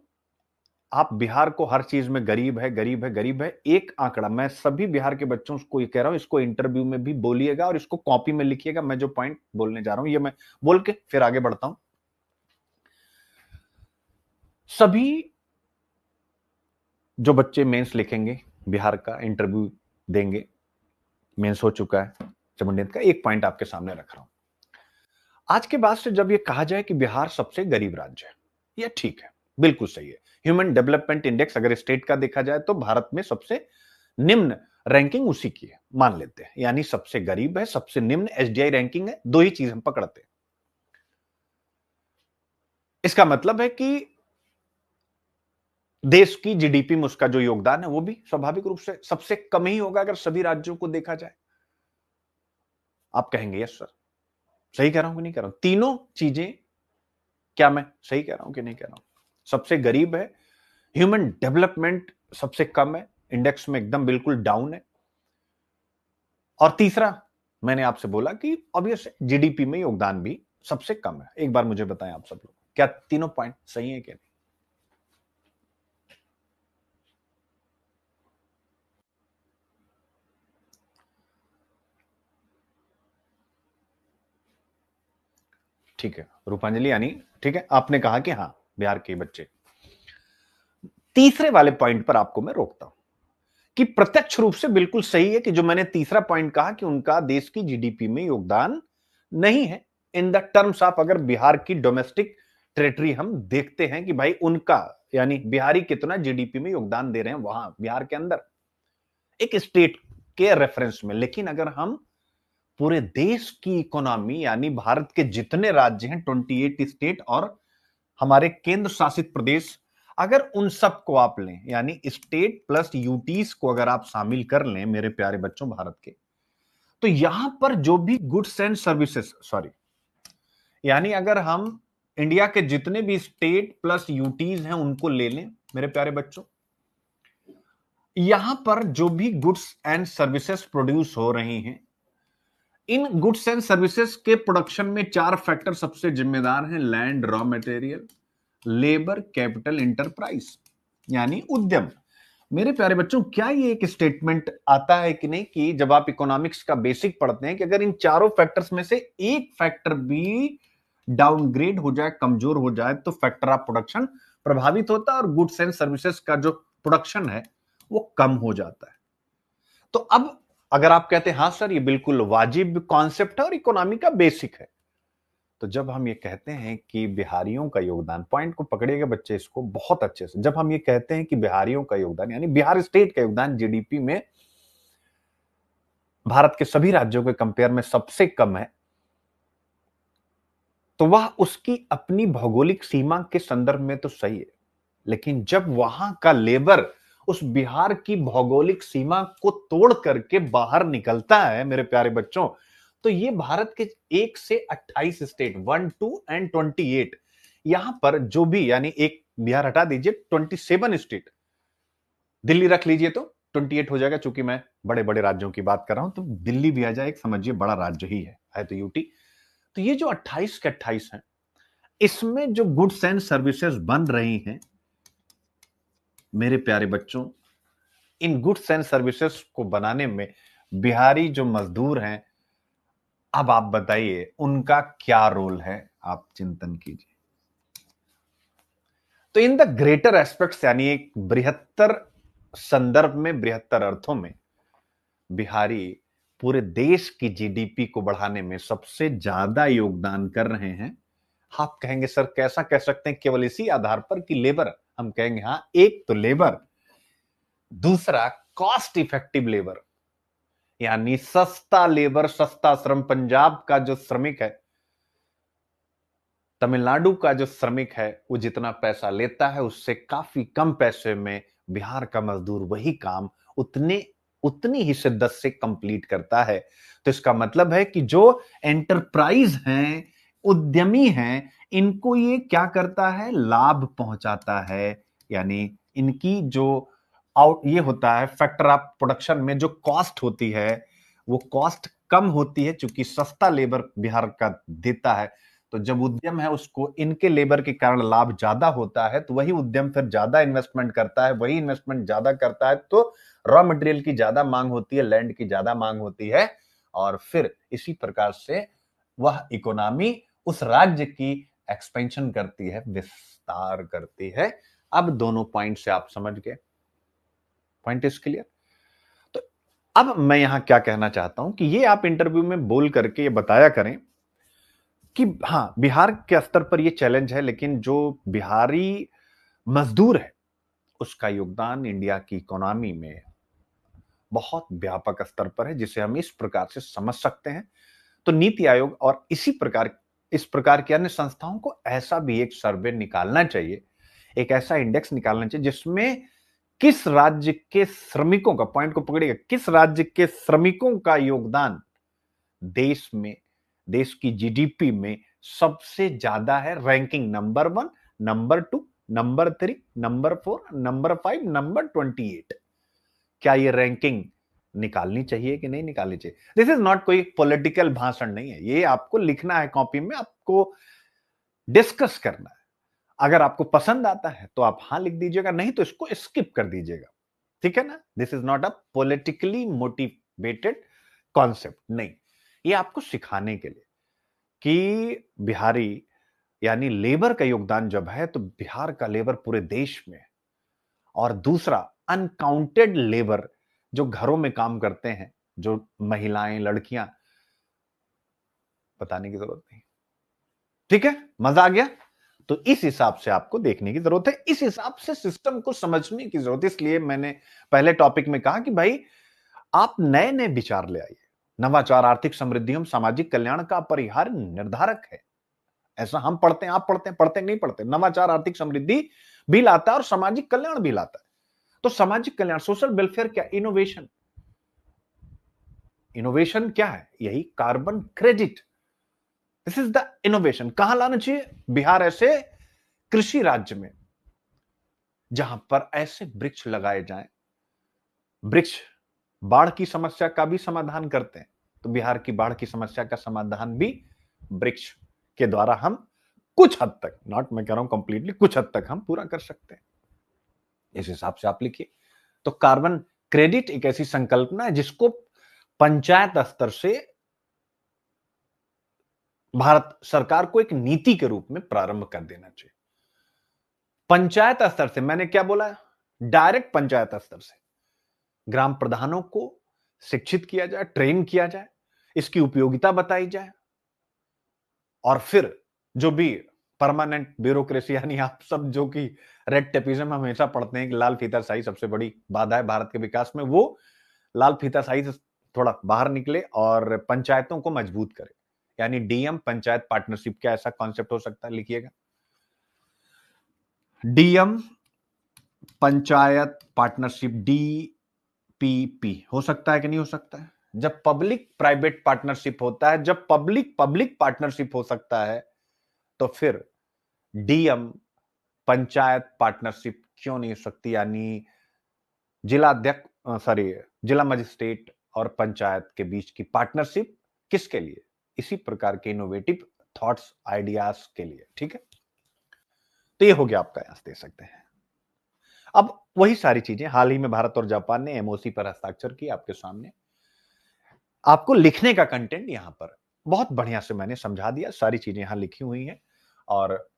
आप बिहार को हर चीज में गरीब है, गरीब है, गरीब है। एक आंकड़ा मैं सभी बिहार के बच्चों को ये कह रहा हूं, इसको इंटरव्यू में भी बोलिएगा और इसको कॉपी में लिखिएगा। मैं जो पॉइंट बोलने जा रहा हूं ये मैं बोल के फिर आगे बढ़ता हूं। सभी जो बच्चे मेंस लिखेंगे, बिहार का इंटरव्यू देंगे, मेंस हो चुका है चमुंडेत का, एक पॉइंट आपके सामने रख रहा हूं। आज के बाद से जब ये कहा जाए कि बिहार सबसे गरीब राज्य है, यह ठीक है, बिल्कुल सही है। ह्यूमन डेवलपमेंट इंडेक्स अगर स्टेट का देखा जाए तो भारत में सबसे निम्न रैंकिंग उसी की है, मान लेते हैं। यानी सबसे गरीब है, सबसे निम्न SDI रैंकिंग है, दो ही चीज हम पकड़ते हैं। इसका मतलब है कि देश की GDP में उसका जो योगदान है वो भी स्वाभाविक रूप से सबसे कम ही होगा अगर सभी राज्यों को देखा जाए। आप कहेंगे यस सर, सही कह रहा हूं कि नहीं कह रहा हूं? तीनों चीजें क्या मैं सही कह रहा हूं कि नहीं कह रहा हूं? सबसे गरीब है, ह्यूमन डेवलपमेंट सबसे कम है, इंडेक्स में एकदम बिल्कुल डाउन है, और तीसरा मैंने आपसे बोला कि ऑब्वियस GDP में योगदान भी सबसे कम है। एक बार मुझे बताएं आप सब लोग, क्या तीनों पॉइंट सही है क्या? ठीक है रूपांजलि, यानी ठीक है, आपने कहा कि हाँ बिहार के बच्चे। तीसरे वाले पॉइंट पर आपको मैं रोकता हूं कि प्रत्यक्ष रूप से बिल्कुल सही है कि जो मैंने तीसरा पॉइंट कहा कि उनका देश की GDP में योगदान नहीं है। इन द टर्म्स ऑफ अगर बिहार की डोमेस्टिक टेरिटरी हम देखते हैं कि भाई उनका, यानी बिहारी कितना GDP में योगदान दे रहे हैं वहां बिहार के अंदर एक स्टेट के रेफरेंस में। लेकिन अगर हम पूरे देश की इकोनॉमी, यानी भारत के जितने राज्य हैं 28 स्टेट और हमारे केंद्र शासित प्रदेश, अगर उन सब को आप लें, यानी स्टेट प्लस यूटीज को अगर आप शामिल कर लें मेरे प्यारे बच्चों भारत के, तो यहां पर जो भी गुड्स एंड सर्विसेज, सॉरी, यानी अगर हम इंडिया के जितने भी स्टेट प्लस यूटीज हैं उनको ले लें मेरे प्यारे बच्चों, यहां पर जो भी गुड्स एंड सर्विसेज प्रोड्यूस हो रही हैं, इन गुड्स एंड सर्विसेज के प्रोडक्शन में चार फैक्टर सबसे जिम्मेदार हैं: land, raw material, labour, capital, enterprise, यानी उद्यम। मेरे प्यारे बच्चों, क्या ये एक स्टेटमेंट आता है कि नहीं कि जब आप इकोनॉमिक्स का बेसिक पढ़ते हैं कि अगर इन चारों फैक्टर्स में से एक फैक्टर भी डाउनग्रेड हो जाए, कमजोर हो जाए, तो फैक्टर ऑफ प्रोडक्शन प्रभावित होता है और गुड्स एंड सर्विसेज का जो प्रोडक्शन है वो कम हो जाता है। तो अब अगर आप कहते हैं हाँ सर ये बिल्कुल वाजिब कॉन्सेप्ट है और इकोनॉमी का बेसिक है, तो जब हम ये कहते हैं कि बिहारियों का योगदान, पॉइंट को पकड़िएगा बच्चे इसको बहुत अच्छे से, जब हम ये कहते हैं कि बिहारियों का योगदान यानी बिहार स्टेट का योगदान जीडीपी में भारत के सभी राज्यों के कंपेयर में सबसे कम है, तो वह उसकी अपनी भौगोलिक सीमा के संदर्भ में तो सही है, लेकिन जब वहां का लेबर उस बिहार की भौगोलिक सीमा को तोड़ करके बाहर निकलता है मेरे प्यारे बच्चों, तो ये भारत के 1 से 28 स्टेट, 1, 2 एंड 28, यहां पर जो भी, यानी एक बिहार हटा दीजिए, 27 स्टेट, दिल्ली रख लीजिए तो 28 हो जाएगा, चूंकि मैं बड़े बड़े राज्यों की बात कर रहा हूं, तो दिल्ली भी आ जाए, एक समझिए बड़ा राज्य ही है तो यूटी। तो ये जो 28 के 28 हैं, इसमें जो गुड्स एंड सर्विसेज बन रही हैं मेरे प्यारे बच्चों, इन गुड्स एंड सर्विसेज को बनाने में बिहारी जो मजदूर हैं, अब आप बताइए उनका क्या रोल है, आप चिंतन कीजिए। तो इन द ग्रेटर एस्पेक्ट्स, यानी एक बृहत्तर संदर्भ में, बृहत्तर अर्थों में, बिहारी पूरे देश की जीडीपी को बढ़ाने में सबसे ज्यादा योगदान कर रहे हैं। आप कहेंगे सर कैसा कह सकते हैं, केवल इसी आधार पर कि लेबर? हम कहेंगे हाँ, एक तो लेबर, दूसरा कॉस्ट इफेक्टिव लेबर, यानी सस्ता लेबर, सस्ता श्रम। पंजाब का जो श्रमिक है, तमिलनाडु का जो श्रमिक है, वो जितना पैसा लेता है उससे काफी कम पैसे में बिहार का मजदूर वही काम उतनी ही शिद्दत से कंप्लीट करता है। तो इसका मतलब है कि जो एंटरप्राइज हैं, उद्यमी हैं, इनको ये क्या करता है, लाभ पहुंचाता है। यानी इनकी जो आउट ये होता है फैक्टर ऑफ प्रोडक्शन में जो कॉस्ट होती है, वो कॉस्ट कम होती है चूंकि सस्ता लेबर बिहार का देता है। तो जब उद्यम है उसको इनके लेबर के कारण लाभ ज्यादा होता है, तो वही उद्यम फिर ज्यादा इन्वेस्टमेंट करता है, वही इन्वेस्टमेंट ज्यादा करता है तो रॉ मटेरियल की ज्यादा मांग होती है, लैंड की ज्यादा मांग होती है, और फिर इसी प्रकार से वह इकोनॉमी उस राज्य की एक्सपेंशन करती है, विस्तार करती है। अब दोनों पॉइंट से आप समझ गए, पॉइंट इज क्लियर। तो अब मैं यहां क्या कहना चाहता हूं कि ये आप इंटरव्यू में बोल करके ये बताया करें कि हाँ, बिहार के स्तर पर ये चैलेंज है, लेकिन जो बिहारी मजदूर है उसका योगदान इंडिया की इकोनॉमी में बहुत व्यापक स्तर पर है, जिसे हम इस प्रकार से समझ सकते हैं। तो नीति आयोग और इस प्रकार की अन्य संस्थाओं को ऐसा भी एक सर्वे निकालना चाहिए, एक ऐसा इंडेक्स निकालना चाहिए जिसमें किस राज्य के श्रमिकों का, पॉइंट को पकड़िएगा, किस राज्य के श्रमिकों का योगदान देश में, देश की जीडीपी में सबसे ज्यादा है। Ranking number 1, number 2, number 3, number 4, number 5, number 28। क्या ये रैंकिंग निकालनी चाहिए कि नहीं निकालनी चाहिए? दिस इज नॉट कोई पॉलिटिकल भाषण नहीं है, ये आपको लिखना है कॉपी में, आपको डिस्कस करना है। अगर आपको पसंद आता है तो आप हाँ लिख दीजिएगा, नहीं तो इसको स्किप कर दीजिएगा, ठीक है ना? This is not a politically motivated concept, नहीं, ये आपको सिखाने के लिए कि बिहारी यानी लेबर का योगदान जब है तो बिहार का लेबर पूरे देश में है। और दूसरा, अनकाउंटेड लेबर जो घरों में काम करते हैं, जो महिलाएं, लड़कियां, बताने की जरूरत नहीं, ठीक है? मजा आ गया? तो इस हिसाब से आपको देखने की जरूरत है, इस हिसाब से सिस्टम को समझने की जरूरत है। इसलिए मैंने पहले टॉपिक में कहा कि भाई आप नए नए विचार ले आइए। नवाचार, आर्थिक समृद्धि एवं सामाजिक कल्याण का अपरिहार्य निर्धारक है। ऐसा हम पढ़ते हैं, आप पढ़ते हैं, पढ़ते नहीं पढ़ते? नवाचार आर्थिक समृद्धि भी लाता है और सामाजिक कल्याण भी लाता है। तो सामाजिक कल्याण, सोशल वेलफेयर क्या? इनोवेशन। इनोवेशन क्या है? यही carbon credit. This is the innovation. कहां लाना चाहिए? बिहार ऐसे कृषि राज्य में जहां पर ऐसे वृक्ष लगाए जाएं। वृक्ष बाढ़ की समस्या का भी समाधान करते हैं, तो बिहार की बाढ़ की समस्या का समाधान भी वृक्ष के द्वारा हम कुछ हद तक, नॉट मैं कह रहा हूं कंप्लीटली, कुछ हद तक हम पूरा कर सकते हैं। इस हिसाब से आप लिखिए। तो कार्बन क्रेडिट एक ऐसी संकल्पना है जिसको पंचायत स्तर से भारत सरकार को एक नीति के रूप में प्रारंभ कर देना चाहिए। पंचायत स्तर से, मैंने क्या बोला? डायरेक्ट पंचायत स्तर से ग्राम प्रधानों को शिक्षित किया जाए, ट्रेन किया जाए, इसकी उपयोगिता बताई जाए, और फिर जो भी परमानेंट ब्यूरोक्रेसी, यानी आप सब जो कि रेड टेपिज्म हम हमेशा पढ़ते हैं कि लाल फीताशाही सबसे बड़ी बाधा है भारत के विकास में, वो लाल फीताशाही से थोड़ा बाहर निकले और पंचायतों को मजबूत करे। यानी डीएम पंचायत पार्टनरशिप, क्या ऐसा कॉन्सेप्ट हो सकता है? लिखिएगा, डीएम पंचायत पार्टनरशिप, डीपीपी हो सकता है कि नहीं हो सकता है? जब पब्लिक प्राइवेट पार्टनरशिप होता है, जब पब्लिक पब्लिक पार्टनरशिप हो सकता है, तो फिर डीएम पंचायत पार्टनरशिप क्यों नहीं हो सकती? यानी जिला अध्यक्ष, सॉरी, जिला मजिस्ट्रेट और पंचायत के बीच की पार्टनरशिप किसके लिए? इसी प्रकार के इनोवेटिव थॉट्स, आइडियाज के लिए। ठीक है, तो ये हो गया आपका, यहां दे सकते हैं। अब वही सारी चीजें हाल ही में भारत और जापान ने एमओसी पर हस्ताक्षर किए, आपके सामने। आपको लिखने का कंटेंट यहां पर बहुत बढ़िया से मैंने समझा दिया, सारी चीजें यहां लिखी हुई हैं, और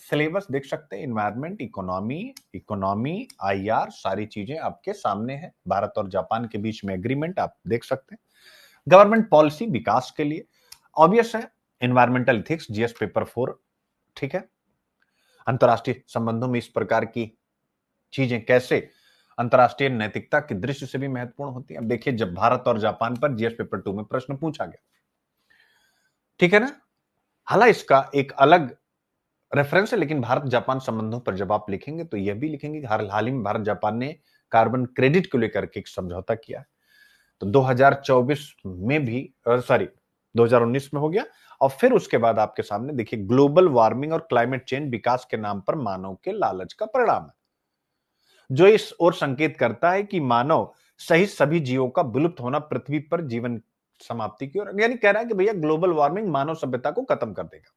सिलेबस देख सकते हैं, इन्वायरमेंट, इकोनॉमी, आईआर, सारी चीजें आपके सामने है। भारत और जापान के बीच में एग्रीमेंट आप देख सकते हैं। गवर्नमेंट पॉलिसी विकास के लिए ऑब्वियस है, एनवायरमेंटल इथिक्स, जीएस पेपर 4। ठीक है, अंतरराष्ट्रीय संबंधों में इस प्रकार की चीजें कैसे अंतरराष्ट्रीय नैतिकता की दृष्टि से भी महत्वपूर्ण होती है। अब देखिए, जब भारत और जापान पर जीएस पेपर 2 में प्रश्न पूछा गया, ठीक है ना, हालांकि इसका एक अलग रेफरेंस है, लेकिन भारत जापान संबंधों पर जब आप लिखेंगे तो यह भी लिखेंगे कि हाल ही में भारत जापान ने कार्बन क्रेडिट को लेकर के एक समझौता किया है। तो 2024 में भी, सॉरी 2019 में हो गया, और फिर उसके बाद आपके सामने देखिए, ग्लोबल वार्मिंग और क्लाइमेट चेंज विकास के नाम पर मानव के लालच का परिणाम है, जो इस ओर संकेत करता है कि मानव सहित सभी जीवों का विलुप्त होना पृथ्वी पर जीवन समाप्ति की ओर, यानी कह रहा है कि भैया ग्लोबल वार्मिंग मानव सभ्यता को खत्म कर देगा।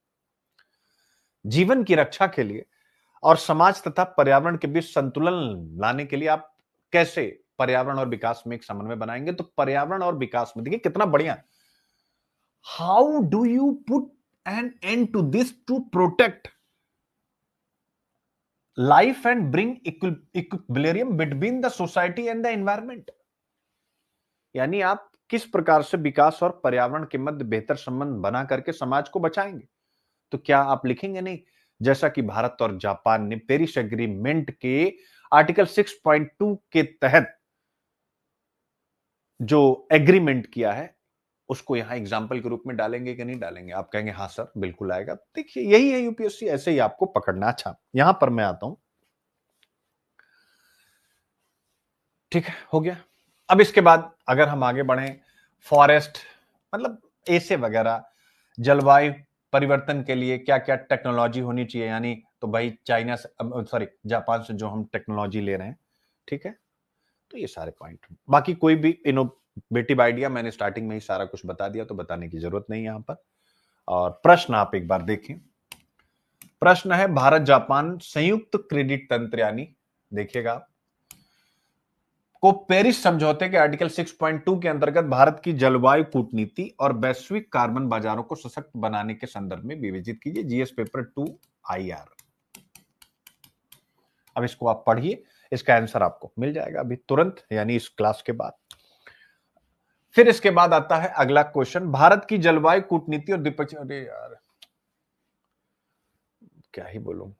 जीवन की रक्षा के लिए और समाज तथा पर्यावरण के बीच संतुलन लाने के लिए आप कैसे पर्यावरण और विकास में एक समन्वय बनाएंगे? तो पर्यावरण और विकास में देखिए कितना बढ़िया, how do you put an end to this to protect life and bring equilibrium between the society and the environment. यानी आप किस प्रकार से विकास और पर्यावरण के मध्य बेहतर संबंध बना करके समाज को बचाएंगे? तो क्या आप लिखेंगे नहीं, जैसा कि भारत और जापान ने पेरिस एग्रीमेंट के आर्टिकल 6.2 के तहत जो एग्रीमेंट किया है, उसको यहां एग्जाम्पल के रूप में डालेंगे कि नहीं डालेंगे? आप कहेंगे हाँ सर बिल्कुल आएगा। देखिए यही है यूपीएससी, ऐसे ही आपको पकड़ना। अच्छा, यहां पर मैं आता हूं, ठीक है, हो गया। अब इसके बाद अगर हम आगे बढ़े, फॉरेस्ट, मतलब ऐसे वगैरह, जलवायु परिवर्तन के लिए क्या क्या टेक्नोलॉजी होनी चाहिए, यानी तो भाई चाइना से, सॉरी जापान से जो हम टेक्नोलॉजी ले रहे हैं, ठीक है, तो ये सारे पॉइंट। बाकी कोई भी इनोवेटिव आइडिया मैंने स्टार्टिंग में ही सारा कुछ बता दिया, तो बताने की जरूरत नहीं यहां पर। और प्रश्न आप एक बार देखें, प्रश्न है भारत जापान संयुक्त क्रेडिट तंत्र, यानी देखिएगा आप, को पेरिस समझौते के आर्टिकल 6.2 के अंतर्गत भारत की जलवायु कूटनीति और वैश्विक कार्बन बाजारों को सशक्त बनाने के संदर्भ में विवेचित कीजिए, जीएस पेपर 2 आईआर। अब इसको आप पढ़िए, इसका आंसर आपको मिल जाएगा अभी तुरंत, यानी इस क्लास के बाद। फिर इसके बाद आता है अगला क्वेश्चन, भारत की जलवायु कूटनीति और द्विपक्षीय, अरे यार क्या ही बोलूं,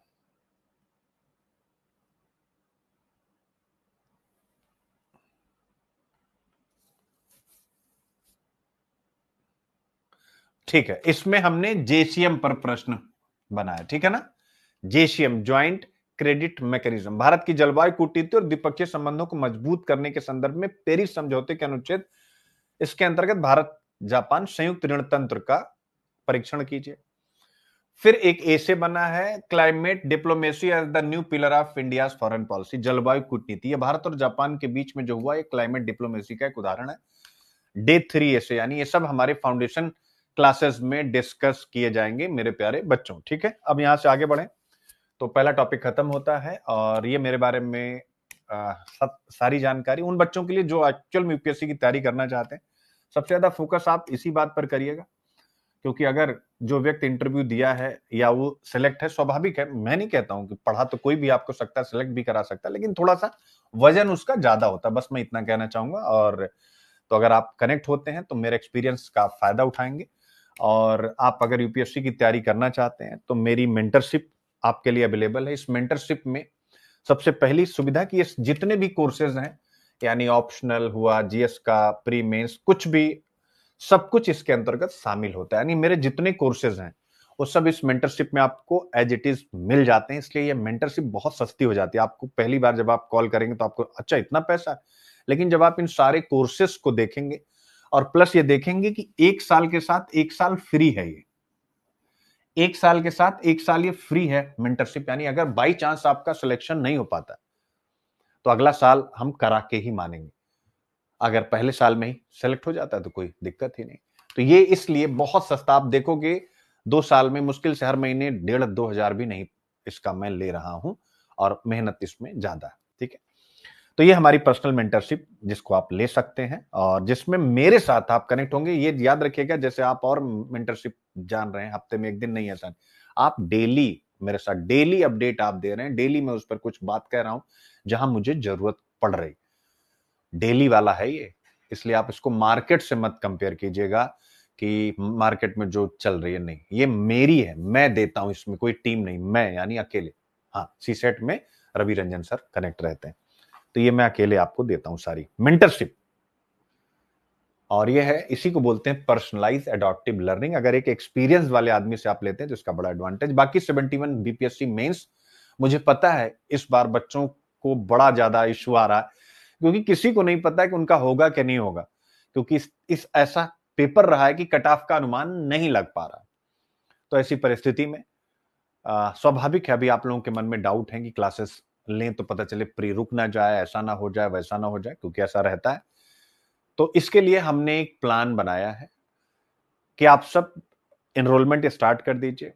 ठीक है, इसमें हमने जेसीएम पर प्रश्न बनाया, ठीक है ना, JCM, joint credit mechanism, Bharat की जलवायु कूटनीति और द्विपक्षीय संबंधों को मजबूत करने के संदर्भ में पेरिस समझौते के अनुच्छेद इसके अंतर्गत भारत जापान संयुक्त ऋण तंत्र का परीक्षण कीजिए। फिर एक ए से बना है climate diplomacy as the new pillar of India's foreign policy, जलवायु कूटनीति। ये भारत और जापान के बीच में जो हुआ, एक क्लाइमेट डिप्लोमेसी का एक उदाहरण है। डे 3 ऐसे, यानी ये सब हमारे फाउंडेशन क्लासेस में डिस्कस किए जाएंगे मेरे प्यारे बच्चों। ठीक है, अब यहां से आगे बढ़े तो पहला टॉपिक खत्म होता है और ये मेरे बारे में सारी जानकारी उन बच्चों के लिए जो एक्चुअल में यूपीएससी की तैयारी करना चाहते हैं। सबसे ज्यादा फोकस आप इसी बात पर करिएगा, क्योंकि अगर जो व्यक्ति इंटरव्यू दिया है या वो सिलेक्ट है, स्वाभाविक है, मैं नहीं कहता हूं कि पढ़ा तो कोई भी आपको सकता है, सिलेक्ट भी करा सकता है, लेकिन थोड़ा सा वजन उसका ज्यादा होता है, बस मैं इतना कहना चाहूंगा। और तो अगर आप कनेक्ट होते हैं तो मेरे एक्सपीरियंस का फायदा उठाएंगे। और आप अगर यूपीएससी की तैयारी करना चाहते हैं तो मेरी मेंटरशिप आपके लिए अवेलेबल है। इस मेंटरशिप में सबसे पहली सुविधा कि ये जितने भी कोर्सेज हैं, यानी ऑप्शनल हुआ, जीएस का, प्री मेंस, कुछ भी, सब कुछ इसके अंतर्गत शामिल होता है। यानी मेरे जितने कोर्सेज हैं वो सब इस मेंटरशिप में आपको एज इट इज मिल जाते हैं। इसलिए ये मेंटरशिप बहुत सस्ती हो जाती है। आपको पहली बार जब आप कॉल करेंगे तो आपको अच्छा इतना पैसा है, लेकिन जब आप इन सारे कोर्सेज को देखेंगे और प्लस ये देखेंगे कि एक साल के साथ एक साल फ्री है, ये एक साल के साथ एक साल ये फ्री है मेंटरशिप। यानी अगर बाई चांस आपका सिलेक्शन नहीं हो पाता तो अगला साल हम करा के ही मानेंगे। अगर पहले साल में ही सेलेक्ट हो जाता है तो कोई दिक्कत ही नहीं। तो ये इसलिए बहुत सस्ता, आप देखोगे 2 साल में मुश्किल से हर महीने 1,500-2,000 भी नहीं इसका मैं ले रहा हूं, और मेहनत इसमें ज्यादा है। ठीक है, तो ये हमारी पर्सनल मेंटरशिप जिसको आप ले सकते हैं और जिसमें मेरे साथ आप कनेक्ट होंगे। ये याद रखिएगा, जैसे आप और मेंटरशिप जान रहे हैं, हफ्ते में एक दिन नहीं, ऐसा आप डेली मेरे साथ डेली अपडेट आप दे रहे हैं, डेली मैं उस पर कुछ बात कह रहा हूं जहां मुझे जरूरत पड़ रही। डेली वाला है ये, इसलिए आप इसको मार्केट से मत कंपेयर कीजिएगा कि मार्केट में जो चल रही है, नहीं, ये मेरी है, मैं देता हूं, इसमें कोई टीम नहीं, मैं यानी अकेले। हाँ, सीसेट में रवि रंजन सर कनेक्ट रहते हैं, तो ये मैं अकेले आपको देता हूं सारी मेंटरशिप। और ये है, इसी को बोलते हैं पर्सनलाइज एडॉप्टिव लर्निंग। अगर एक एक्सपीरियंस वाले आदमी से आप लेते हैं तो इसका बड़ा एडवांटेज। बाकी 71 बीपीएससी मेंस, मुझे पता है इस बार बच्चों को बड़ा ज्यादा इश्यू आ रहा है, क्योंकि किसी को नहीं पता है कि उनका होगा कि नहीं होगा, क्योंकि इस ऐसा पेपर रहा है कि कट ऑफ का अनुमान नहीं लग पा रहा। तो ऐसी परिस्थिति में स्वाभाविक है अभी आप लोगों के मन में डाउट है कि क्लासेस लें तो पता चले प्री रुक ना जाए, ऐसा ना हो जाए, वैसा ना हो जाए, क्योंकि ऐसा रहता है। तो इसके लिए हमने एक प्लान बनाया है कि आप सब एनरोलमेंट स्टार्ट कर दीजिए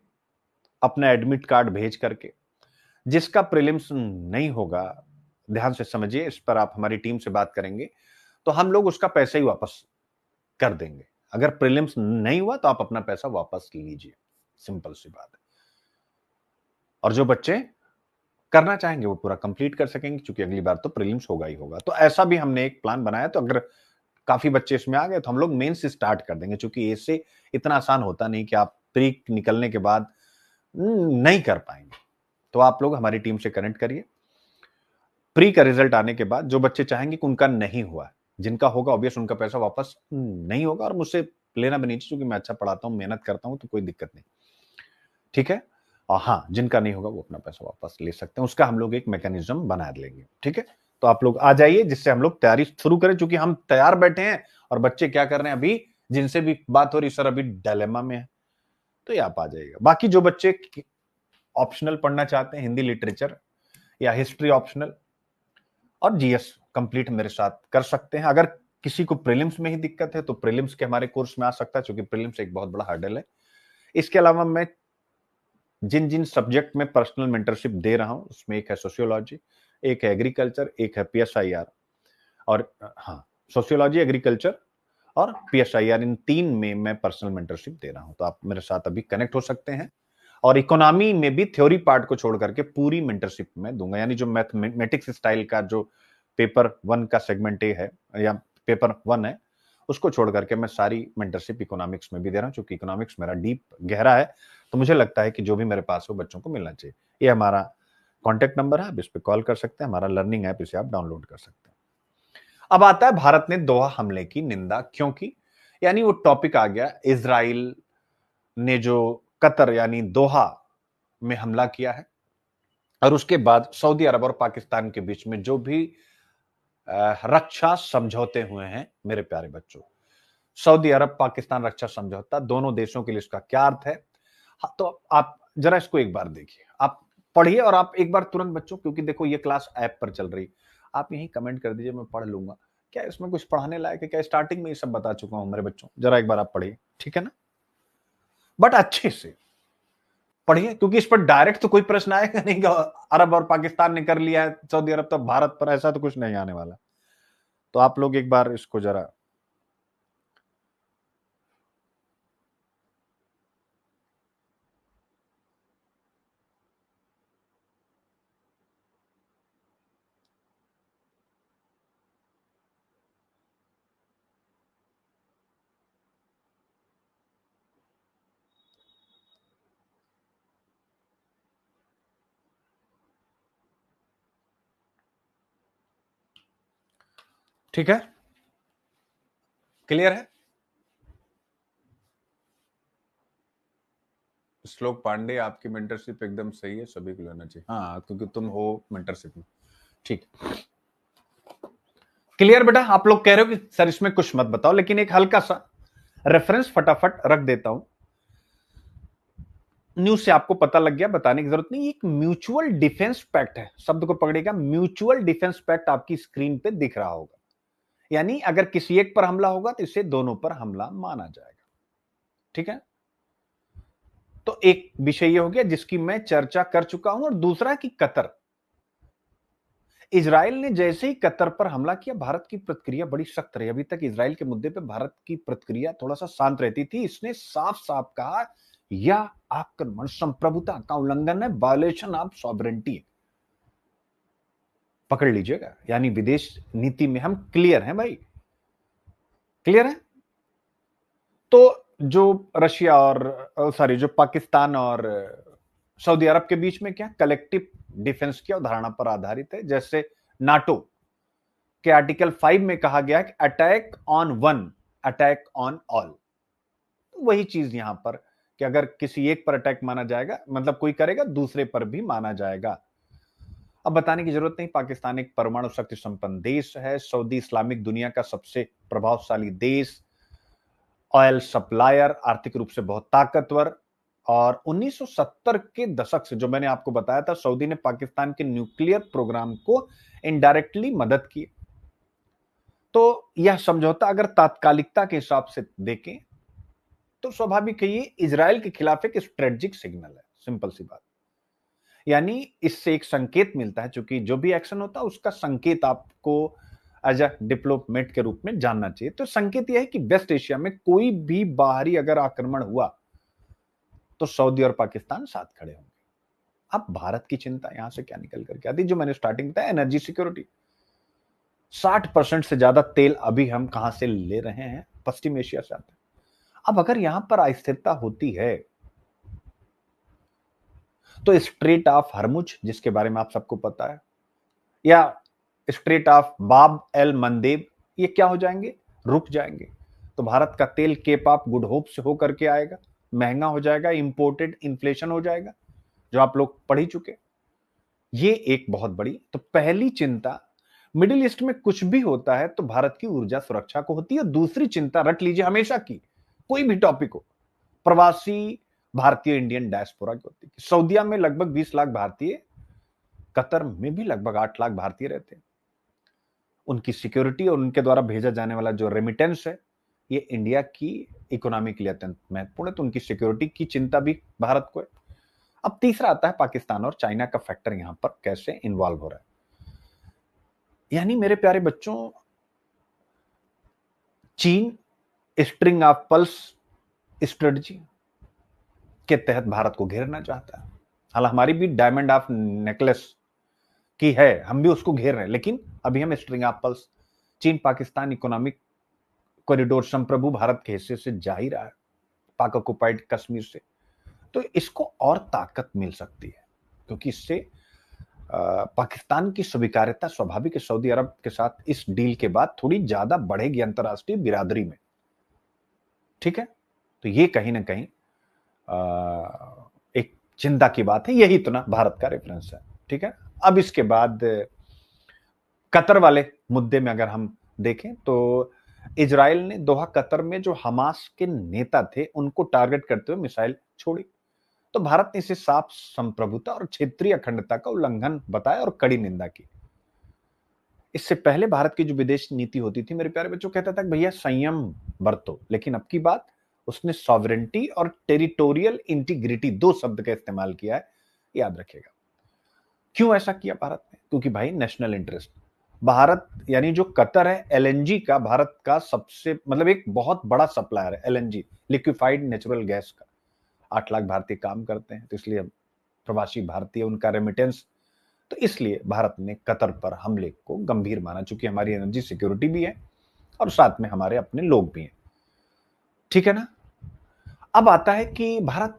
अपना एडमिट कार्ड भेज करके। जिसका प्रीलिम्स नहीं होगा, ध्यान से समझिए, इस पर आप हमारी टीम से बात करेंगे तो हम लोग उसका पैसा ही वापस कर देंगे। अगर प्रीलिम्स नहीं हुआ तो आप अपना पैसा वापस लीजिए, सिंपल सी बात है। और जो बच्चे करना चाहेंगे वो पूरा कंप्लीट कर सकेंगे, क्योंकि अगली बार तो प्रीलिम्स होगा ही होगा। तो ऐसा भी हमने एक प्लान बनाया। तो अगर काफी बच्चे इसमें आ गए तो हम लोग मेन से स्टार्ट कर देंगे, क्योंकि ऐसे इतना आसान होता नहीं कि आप प्री निकलने के बाद नहीं कर पाएंगे। तो आप लोग हमारी टीम से कनेक्ट करिए। प्री का रिजल्ट आने के बाद जो बच्चे चाहेंगे कि उनका नहीं हुआ, जिनका होगा ऑब्वियस उनका पैसा वापस नहीं होगा, और मुझसे लेना भी नहीं चाहिए, क्योंकि मैं अच्छा पढ़ाता हूं, मेहनत करता हूं, तो कोई दिक्कत नहीं। ठीक है, और हाँ, जिनका नहीं होगा वो अपना पैसा वापस ले सकते हैं, उसका हम लोग एक मैकेनिज्म बना लेंगे। ठीक है, तो आप लोग आ जाइए, जिससे हम लोग तैयारी शुरू करें, क्योंकि हम तैयार बैठे हैं और बच्चे क्या कर रहे हैं, अभी जिनसे भी बात हो रही सर अभी डायलेमा में है, तो ये आप आ जाइएगा। बाकी जो बच्चे ऑप्शनल पढ़ना चाहते हैं, हिंदी लिटरेचर या हिस्ट्री ऑप्शनल और जीएस कंप्लीट मेरे साथ कर सकते हैं। अगर किसी को प्रीलिम्स में ही दिक्कत है तो प्रीलिम्स के हमारे कोर्स में आ सकता है, क्योंकि प्रीलिम्स एक बहुत बड़ा हर्डल है। इसके अलावा मैं जिन जिन सब्जेक्ट में पर्सनल मेंटरशिप दे रहा हूं उसमें एक है सोशियोलॉजी, एक है एग्रीकल्चर, एक है पीएसआईआर, और हाँ, सोशियोलॉजी, एग्रीकल्चर और पीएसआईआर, इन 3 में मैं पर्सनल मेंटरशिप दे रहा हूं। तो आप मेरे साथ अभी कनेक्ट हो सकते हैं। और इकोनॉमी में भी थ्योरी पार्ट को छोड़ करके पूरी मेंटरशिप में दूंगा, यानी जो मैथमेटिक्स स्टाइल का जो पेपर 1 का सेगमेंट ए है या पेपर 1 है, उसको छोड़ करके मैं सारी मेंटरशिप इकोनॉमिक्स में भी दे रहा हूं, क्योंकि इकोनॉमिक्स मेरा डीप गहरा है। तो मुझे लगता है कि जो भी मेरे पास हो बच्चों को मिलना चाहिए। ये हमारा कॉन्टेक्ट नंबर है, आप इस पर कॉल कर सकते हैं। हमारा लर्निंग ऐप, इसे आप डाउनलोड कर सकते हैं। अब आता है भारत ने दोहा हमले की निंदा क्यों की, यानी वो टॉपिक आ गया, इजराइल ने जो कतर यानी दोहा में हमला किया है, और उसके बाद सऊदी अरब और पाकिस्तान के बीच में जो भी रक्षा समझौते हुए हैं मेरे प्यारे बच्चों, सऊदी अरब पाकिस्तान रक्षा समझौता, दोनों देशों के लिए इसका क्या अर्थ है? हाँ, तो आप जरा इसको एक बार देखिए, आप पढ़िए और आप एक बार तुरंत बच्चों, क्योंकि देखो ये क्लास ऐप पर चल रही, आप यहीं कमेंट कर दीजिए, मैं पढ़ लूंगा। क्या इसमें कुछ पढ़ाने लायक है? क्या स्टार्टिंग में ये सब बता चुका हूं मेरे बच्चों? जरा एक बार आप पढ़िए, ठीक है ना, बट अच्छे से पढ़िए, क्योंकि इस पर डायरेक्ट तो कोई प्रश्न आएगा नहीं कि अरब और पाकिस्तान ने कर लिया है, सऊदी अरब तो भारत पर, ऐसा तो कुछ नहीं आने वाला। तो आप लोग एक बार इसको जरा, ठीक है, क्लियर है? श्लोक पांडे, आपकी मेंटरशिप एकदम सही है, सभी को लेना चाहिए। हाँ, क्योंकि तुम हो मेंटरशिप में। ठीक, क्लियर बेटा? आप लोग कह रहे हो कि सर इसमें कुछ मत बताओ, लेकिन एक हल्का सा रेफरेंस फटाफट रख देता हूं। न्यूज से आपको पता लग गया, बताने की जरूरत नहीं। एक म्यूचुअल डिफेंस पैक्ट है, शब्द को पकड़ेगा, म्यूचुअल डिफेंस पैक्ट आपकी स्क्रीन पे दिख रहा होगा। यानी अगर किसी एक पर हमला होगा तो इसे दोनों पर हमला माना जाएगा, ठीक है? तो एक विषय यह हो गया जिसकी मैं चर्चा कर चुका हूं, और दूसरा कि कतर, इजराइल ने जैसे ही कतर पर हमला किया, भारत की प्रतिक्रिया बड़ी सख्त रही। अभी तक इजराइल के मुद्दे पर भारत की प्रतिक्रिया थोड़ा सा शांत रहती थी। इसने साफ साफ कहा, यह आक्रमण संप्रभुता का उल्लंघन है, वायलेशन ऑफ सॉवरेंटी। पकड़ लीजिएगा, यानी विदेश नीति में हम क्लियर हैं भाई, क्लियर है। तो जो रशिया और सॉरी जो पाकिस्तान और सऊदी अरब के बीच में क्या कलेक्टिव डिफेंस की अवधारणा पर आधारित है, जैसे नाटो के आर्टिकल 5 में कहा गया कि attack on one, attack on all. वही चीज यहां पर कि अगर किसी एक पर अटैक माना जाएगा, मतलब कोई करेगा, दूसरे पर भी माना जाएगा। अब बताने की जरूरत नहीं, पाकिस्तान एक परमाणु शक्ति संपन्न देश है, सऊदी इस्लामिक दुनिया का सबसे प्रभावशाली देश, ऑयल सप्लायर, आर्थिक रूप से बहुत ताकतवर। और 1970 के दशक से, जो मैंने आपको बताया था, सऊदी ने पाकिस्तान के न्यूक्लियर प्रोग्राम को इनडायरेक्टली मदद की। तो यह समझौता अगर तात्कालिकता के हिसाब से देखें तो स्वाभाविक है ये इजराइल के खिलाफ एक स्ट्रेटेजिक सिग्नल है, सिंपल सी बात। यानी इससे एक संकेत मिलता है, क्योंकि जो भी एक्शन होता है उसका संकेत आपको एज अ डिप्लोमेट के रूप में जानना चाहिए। तो संकेत यह है कि वेस्ट एशिया में कोई भी बाहरी अगर आक्रमण हुआ तो सऊदी और पाकिस्तान साथ खड़े होंगे। अब भारत की चिंता यहां से क्या निकल करके आती, जो मैंने स्टार्टिंग बताया, एनर्जी सिक्योरिटी। 60% से ज्यादा तेल अभी हम कहां से ले रहे हैं? पश्चिम एशिया से आते हैं। अब अगर यहां पर अस्थिरता होती है तो स्ट्रेट ऑफ हरमुज, जिसके बारे में आप सबको पता है, या स्ट्रेट ऑफ बाब एल मंदेब, ये क्या हो जाएंगे? रुक जाएंगे। तो भारत का तेल केप ऑफ गुड होप से होकर के आएगा, महंगा हो जाएगा, इंपोर्टेड, इन्फ्लेशन हो जाएगा, जो आप लोग पढ़ ही चुके। ये एक बहुत बड़ी, तो पहली चिंता मिडिल ईस्ट में कुछ भी होता है तो भारत की ऊर्जा सुरक्षा को होती है। दूसरी चिंता रट लीजिए हमेशा की, कोई भी टॉपिक हो, प्रवासी भारतीय इंडियन डायस्पोरा की होती है। सऊदीया में लगभग 20 लाख भारतीय, कतर में भी लगभग 8 लाख भारतीय रहते हैं। उनकी सिक्योरिटी और उनके द्वारा भेजा जाने वाला जो रेमिटेंस है, ये इंडिया की इकोनॉमी के लिए अत्यंत महत्वपूर्ण है। तो उनकी सिक्योरिटी की चिंता भी भारत को है। अब तीसरा आता है पाकिस्तान और चाइना का फैक्टर यहां पर कैसे इन्वॉल्व हो रहा है। यानी मेरे प्यारे बच्चों, चीन स्ट्रिंग ऑफ पल्स स्ट्रेटजी के तहत भारत को घेरना चाहता है। हालांकि हमारी भी डायमंड ऑफ नेकलेस की है, हम भी उसको घेर रहे हैं, लेकिन अभी हम स्ट्रिंग ऑफ पल्स, चीन पाकिस्तान इकोनॉमिक कॉरिडोर संप्रभु भारत के हिस्से से जा ही रहा है, पाक ऑक्युपाइड कश्मीर से। तो इसको और ताकत मिल सकती है, क्योंकि इससे पाकिस्तान की स्वीकार्यता स्वाभाविक है सऊदी अरब के साथ इस डील के बाद थोड़ी ज्यादा बढ़ेगी अंतरराष्ट्रीय बिरादरी में, ठीक है? तो ये कहीं ना कहीं एक चिंता की बात है। यही तो ना भारत का रेफरेंस है, ठीक है? अब इसके बाद कतर वाले मुद्दे में अगर हम देखें तो इजराइल ने दोहा कतर में जो हमास के नेता थे उनको टारगेट करते हुए मिसाइल छोड़ी। तो भारत ने इसे साफ संप्रभुता और क्षेत्रीय अखंडता का उल्लंघन बताया और कड़ी निंदा की। इससे पहले भारत की जो विदेश नीति होती थी मेरे प्यारे बच्चों, कहता था कि भैया संयम बरतो, लेकिन अब की बात उसने सॉवरेंटी और टेरिटोरियल इंटीग्रिटी दो शब्द का इस्तेमाल किया है, याद रखेगा। क्यों ऐसा किया भारत ने? क्योंकि भाई नेशनल इंटरेस्ट। भारत यानी जो कतर है, एलएनजी का भारत का सबसे मतलब एक बहुत बड़ा सप्लायर है, एलएनजी लिक्विफाइड नेचुरल गैस का। 8 लाख भारतीय काम करते हैं, तो इसलिए प्रवासी भारतीय उनका रेमिटेंस, तो इसलिए भारत ने कतर पर हमले को गंभीर माना, चूंकि हमारी एनर्जी सिक्योरिटी भी है और साथ में हमारे अपने लोग भी हैं। ठीक है ना। अब आता है कि भारत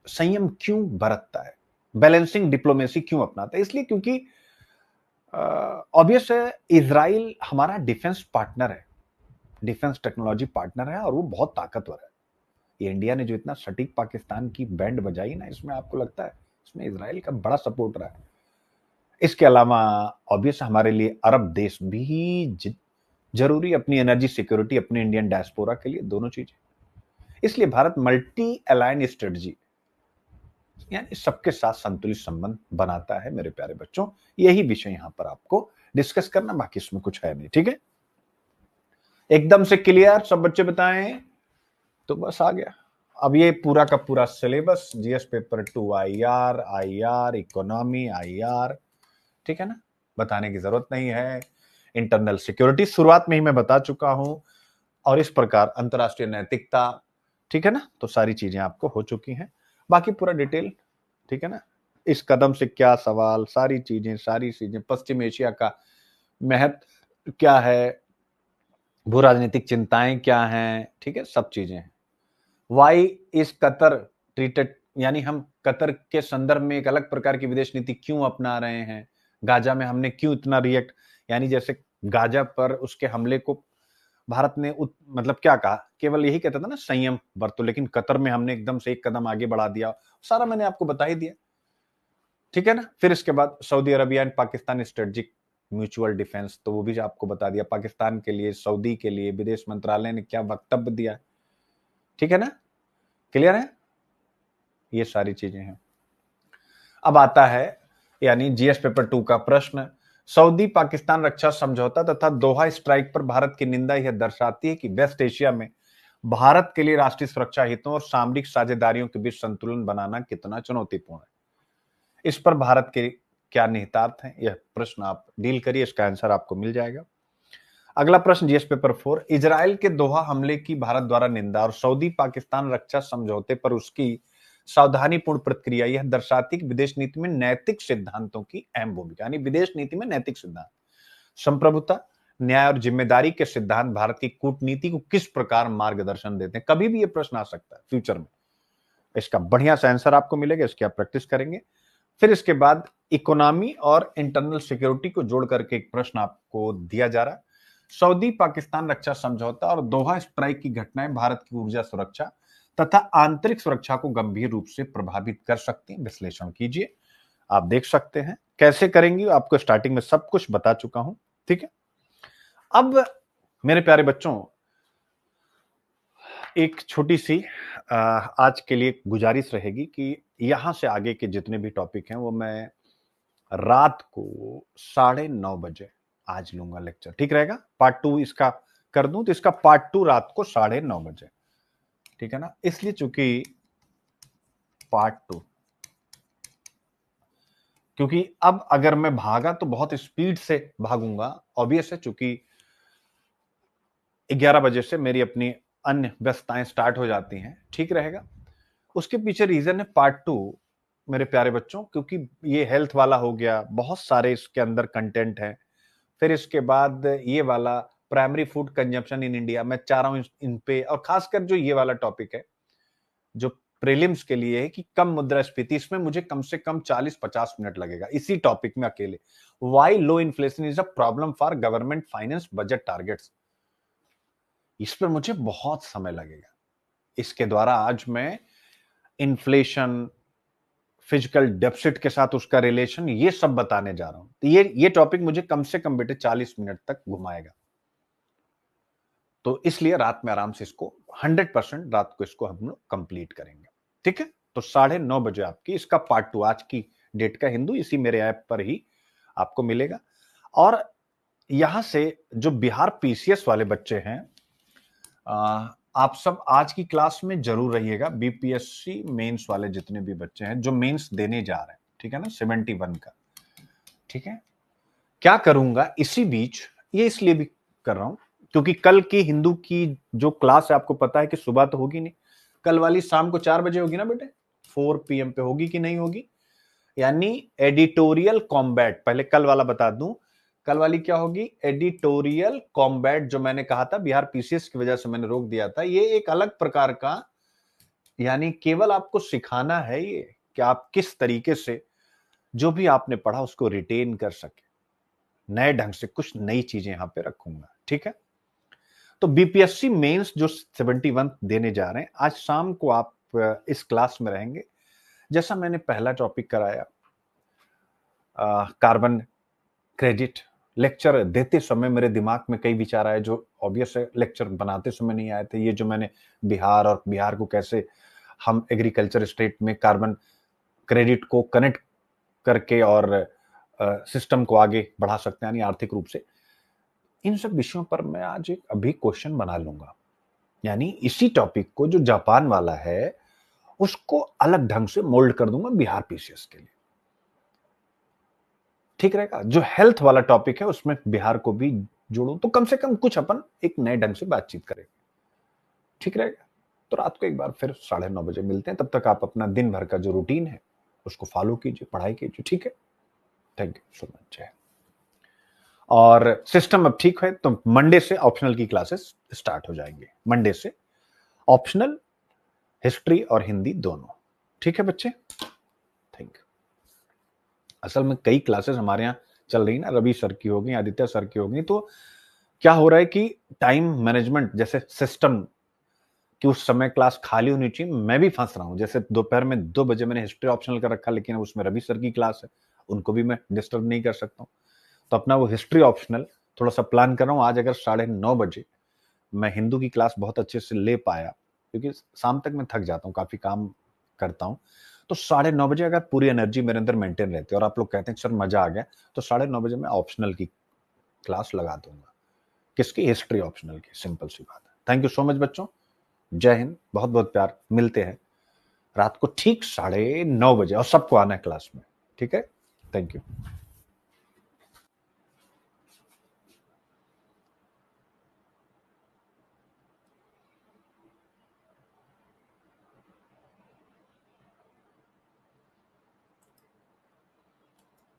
संयम क्यों बरतता है, बैलेंसिंग डिप्लोमेसी क्यों अपनाता है? इसलिए क्योंकि ऑब्वियस है, इजराइल हमारा डिफेंस पार्टनर है, डिफेंस टेक्नोलॉजी पार्टनर है और वो बहुत ताकतवर है। ये इंडिया ने जो इतना सटीक पाकिस्तान की बैंड बजाई ना, इसमें आपको लगता है इसमें इजराइल का बड़ा सपोर्ट रहा है। इसके अलावा ऑब्वियस हमारे लिए अरब देश भी जरूरी, अपनी एनर्जी सिक्योरिटी, अपने इंडियन डायस्पोरा के लिए, दोनों चीजें। इसलिए भारत मल्टी अलाइन स्ट्रेटजी यानी सबके साथ संतुलित संबंध बनाता है मेरे प्यारे बच्चों। यही विषय यहां पर आपको डिस्कस करना, बाकी इसमें कुछ है नहीं। ठीक है, एकदम से क्लियर सब बच्चे बताएं तो बस आ गया। अब ये पूरा का पूरा syllabus GS paper 2 IR economy IR, ठीक है ना, बताने की जरूरत नहीं है। इंटरनल सिक्योरिटी शुरुआत में ही मैं बता चुका हूं, और इस प्रकार अंतरराष्ट्रीय नैतिकता, ठीक है ना, तो सारी चीजें आपको हो चुकी हैं। बाकी पूरा डिटेल, ठीक है ना, इस कदम से क्या सवाल, सारी चीजें, पश्चिम एशिया का महत्व क्या है, भू राजनीतिक चिंताएं क्या हैं, ठीक है, सब चीजें हैं। वाई इस कतर ट्रीटेड, यानी हम कतर के संदर्भ में एक अलग प्रकार की विदेश नीति क्यों अपना रहे हैं, गाजा में हमने क्यों इतना रिएक्ट, यानी जैसे गाजा पर उसके हमले को भारत ने मतलब क्या कहा, केवल यही कहता था ना संयम बरतो, लेकिन कतर में हमने एकदम से एक कदम आगे बढ़ा दिया, सारा मैंने आपको बता ही दिया। ठीक है ना। फिर इसके बाद Saudi Arabia and Pakistan strategic mutual defence, तो वो भी आपको बता दिया, पाकिस्तान के लिए, सऊदी के लिए विदेश मंत्रालय ने क्या वक्तव्य दिया। ठीक है ना, क्लियर है, ये सारी चीजें हैं। अब आता है यानी जीएस पेपर 2 का प्रश्न, सऊदी पाकिस्तान रक्षा समझौता तथा दोहा स्ट्राइक पर भारत की निंदा यह दर्शाती है कि वेस्ट एशिया में भारत के लिए राष्ट्रीय सुरक्षा हितों और सामरिक साझेदारियों के बीच संतुलन बनाना कितना चुनौतीपूर्ण है। इस पर भारत के क्या निहितार्थ हैं, यह प्रश्न आप डील करिए, इसका आंसर आपको मिल जाएगा। अगला प्रश्न जीएस पेपर 4, इजराइल के दोहा हमले की भारत द्वारा निंदा और सऊदी पाकिस्तान रक्षा समझौते पर उसकी सावधानीपूर्ण प्रतिक्रिया यह दर्शाती कि विदेश नीति में नैतिक सिद्धांतों की अहम भूमिका, यानी विदेश नीति में नैतिक सिद्धांत, संप्रभुता, न्याय और जिम्मेदारी के सिद्धांत भारत की कूटनीति को किस प्रकार मार्गदर्शन देते हैं। कभी भी यह प्रश्न आ सकता है फ्यूचर में, इसका बढ़िया सा आंसर आपको मिलेगा, इसकी आप प्रैक्टिस करेंगे। फिर इसके बाद इकोनॉमी और इंटरनल सिक्योरिटी को जोड़ करके एक प्रश्न आपको दिया जा रहा है, सऊदी पाकिस्तान रक्षा समझौता और दोहा स्ट्राइक की घटनाएं भारत की ऊर्जा सुरक्षा तथा आंतरिक सुरक्षा को गंभीर रूप से प्रभावित कर सकती हैं, विश्लेषण कीजिए। आप देख सकते हैं कैसे करेंगे, आपको स्टार्टिंग में सब कुछ बता चुका हूं। ठीक है, अब मेरे प्यारे बच्चों एक छोटी सी आज के लिए गुजारिश रहेगी कि यहां से आगे के जितने भी टॉपिक हैं वो मैं रात को 9:30 बजे आज लूंगा लेक्चर, ठीक रहेगा। पार्ट 2 इसका कर दूं तो इसका पार्ट 2 रात को 9:30 बजे, ठीक है ना, इसलिए चूंकि पार्ट 2, क्योंकि अब अगर मैं भागा तो बहुत स्पीड से भागूंगा, ऑब्वियस है, चूंकि 11 बजे से मेरी अपनी अन्य व्यस्तताएं स्टार्ट हो जाती हैं, ठीक रहेगा। उसके पीछे रीजन है पार्ट 2 मेरे प्यारे बच्चों, क्योंकि ये हेल्थ वाला हो गया, बहुत सारे इसके अंदर कंटेंट है। फिर इसके बाद ये वाला primary food consumption in India, मैं चाह रहा हूं इन पे, और खासकर जो ये वाला टॉपिक है जो प्रीलिम्स के लिए है कि कम मुद्रास्फीति, इसमें मुझे कम से कम 40-50 मिनट लगेगा इसी टॉपिक में अकेले। Why low inflation is a problem for government finance budget targets, इस पर मुझे बहुत समय लगेगा। इसके द्वारा आज मैं इन्फ्लेशन, फिजिकल डेफिसिट के साथ उसका रिलेशन, ये सब बताने जा रहा हूं। तो ये टॉपिक मुझे कम से कम बेटे 40 मिनट तक घुमाएगा। तो इसलिए रात में आराम से इसको 100% रात को इसको हम लोग कंप्लीट करेंगे, ठीक है। तो 9:30 बजे आपकी इसका पार्ट 2 आज की डेट का हिंदू इसी मेरे ऐप पर ही आपको मिलेगा। और यहां से जो बिहार पीसीएस वाले बच्चे हैं, आप सब आज की क्लास में जरूर रहिएगा। बीपीएससी मेंस वाले जितने भी बच्चे हैं जो मेंस देने जा रहे हैं, ठीक है ना, 71 का, ठीक है। क्या करूंगा इसी बीच, ये इसलिए भी कर रहा हूं क्योंकि कल की हिंदू की जो क्लास है आपको पता है कि सुबह तो होगी नहीं, कल वाली शाम को 4 बजे होगी ना बेटे, 4 PM पे होगी कि नहीं होगी। यानी एडिटोरियल कॉम्बैट, पहले कल वाला बता दूं, कल वाली क्या होगी, एडिटोरियल कॉम्बैट। जो मैंने कहा था बिहार पीसीएस की वजह से मैंने रोक दिया था, ये एक अलग प्रकार का, यानी केवल आपको सिखाना है ये कि आप किस तरीके से जो भी आपने पढ़ा उसको रिटेन कर सके, नए ढंग से कुछ नई चीजें यहां पे रखूंगा, ठीक है। तो बीपीएससी मेंस जो 71 देने जा रहे हैं, आज शाम को आप इस क्लास में रहेंगे। जैसा मैंने पहला टॉपिक कराया, कार्बन क्रेडिट, लेक्चर देते समय मेरे दिमाग में कई विचार आए जो ऑब्वियस है लेक्चर बनाते समय नहीं आए थे। ये जो मैंने बिहार और बिहार को कैसे हम एग्रीकल्चर स्टेट में कार्बन क्रेडिट को कनेक्ट करके और सिस्टम को आगे बढ़ा सकते हैं यानी आर्थिक रूप से, इन सब विषयों पर मैं आज एक अभी क्वेश्चन बना लूंगा। यानी इसी टॉपिक को जो जापान वाला है उसको अलग ढंग से मोल्ड कर दूंगा बिहार पीसीएस के लिए, ठीक रहेगा। जो हेल्थ वाला टॉपिक है उसमें बिहार को भी जोड़ूं तो कम से कम कुछ अपन एक नए ढंग से बातचीत करें, ठीक रहेगा। तो रात को एक बार फिर 9:30 बजे मिलते हैं। तब तक आप अपना दिन भर का जो रूटीन है उसको फॉलो कीजिए, पढ़ाई कीजिए, ठीक है। Thank you so much. और सिस्टम अब ठीक है तो मंडे से ऑप्शनल की क्लासेस स्टार्ट हो जाएंगे, मंडे से ऑप्शनल हिस्ट्री और हिंदी दोनों, ठीक है बच्चे। Thank you. असल में कई क्लासेस हमारे यहाँ चल रही ना, रवि सर की होगी, आदित्य सर की होगी, तो क्या हो रहा है कि टाइम मैनेजमेंट जैसे सिस्टम कि उस समय क्लास खाली होनी चाहिए, मैं भी फंस रहा हूँ। जैसे दोपहर में 2 बजे मैंने हिस्ट्री ऑप्शनल कर रखा, लेकिन उसमें रवि सर की क्लास है, उनको भी मैं डिस्टर्ब नहीं कर सकता हूँ। तो अपना वो हिस्ट्री ऑप्शनल थोड़ा सा प्लान कर रहा हूँ। आज अगर 9:30 बजे मैं हिंदू की क्लास बहुत अच्छे से ले पाया, क्योंकि शाम तक मैं थक जाता हूँ, काफी काम करता हूँ, तो 9:30 बजे अगर पूरी एनर्जी मेरे अंदर मेंटेन रहती है और आप लोग कहते हैं सर मजा आ गया, तो 9:30 बजे मैं ऑप्शनल की क्लास लगा दूंगा। किसकी? हिस्ट्री ऑप्शनल की। सिंपल सी बात है। थैंक यू सो मच बच्चों, जय हिंद, बहुत बहुत प्यार। मिलते हैं रात को ठीक 9:30 बजे और सबको आना है क्लास में, ठीक है। Thank you.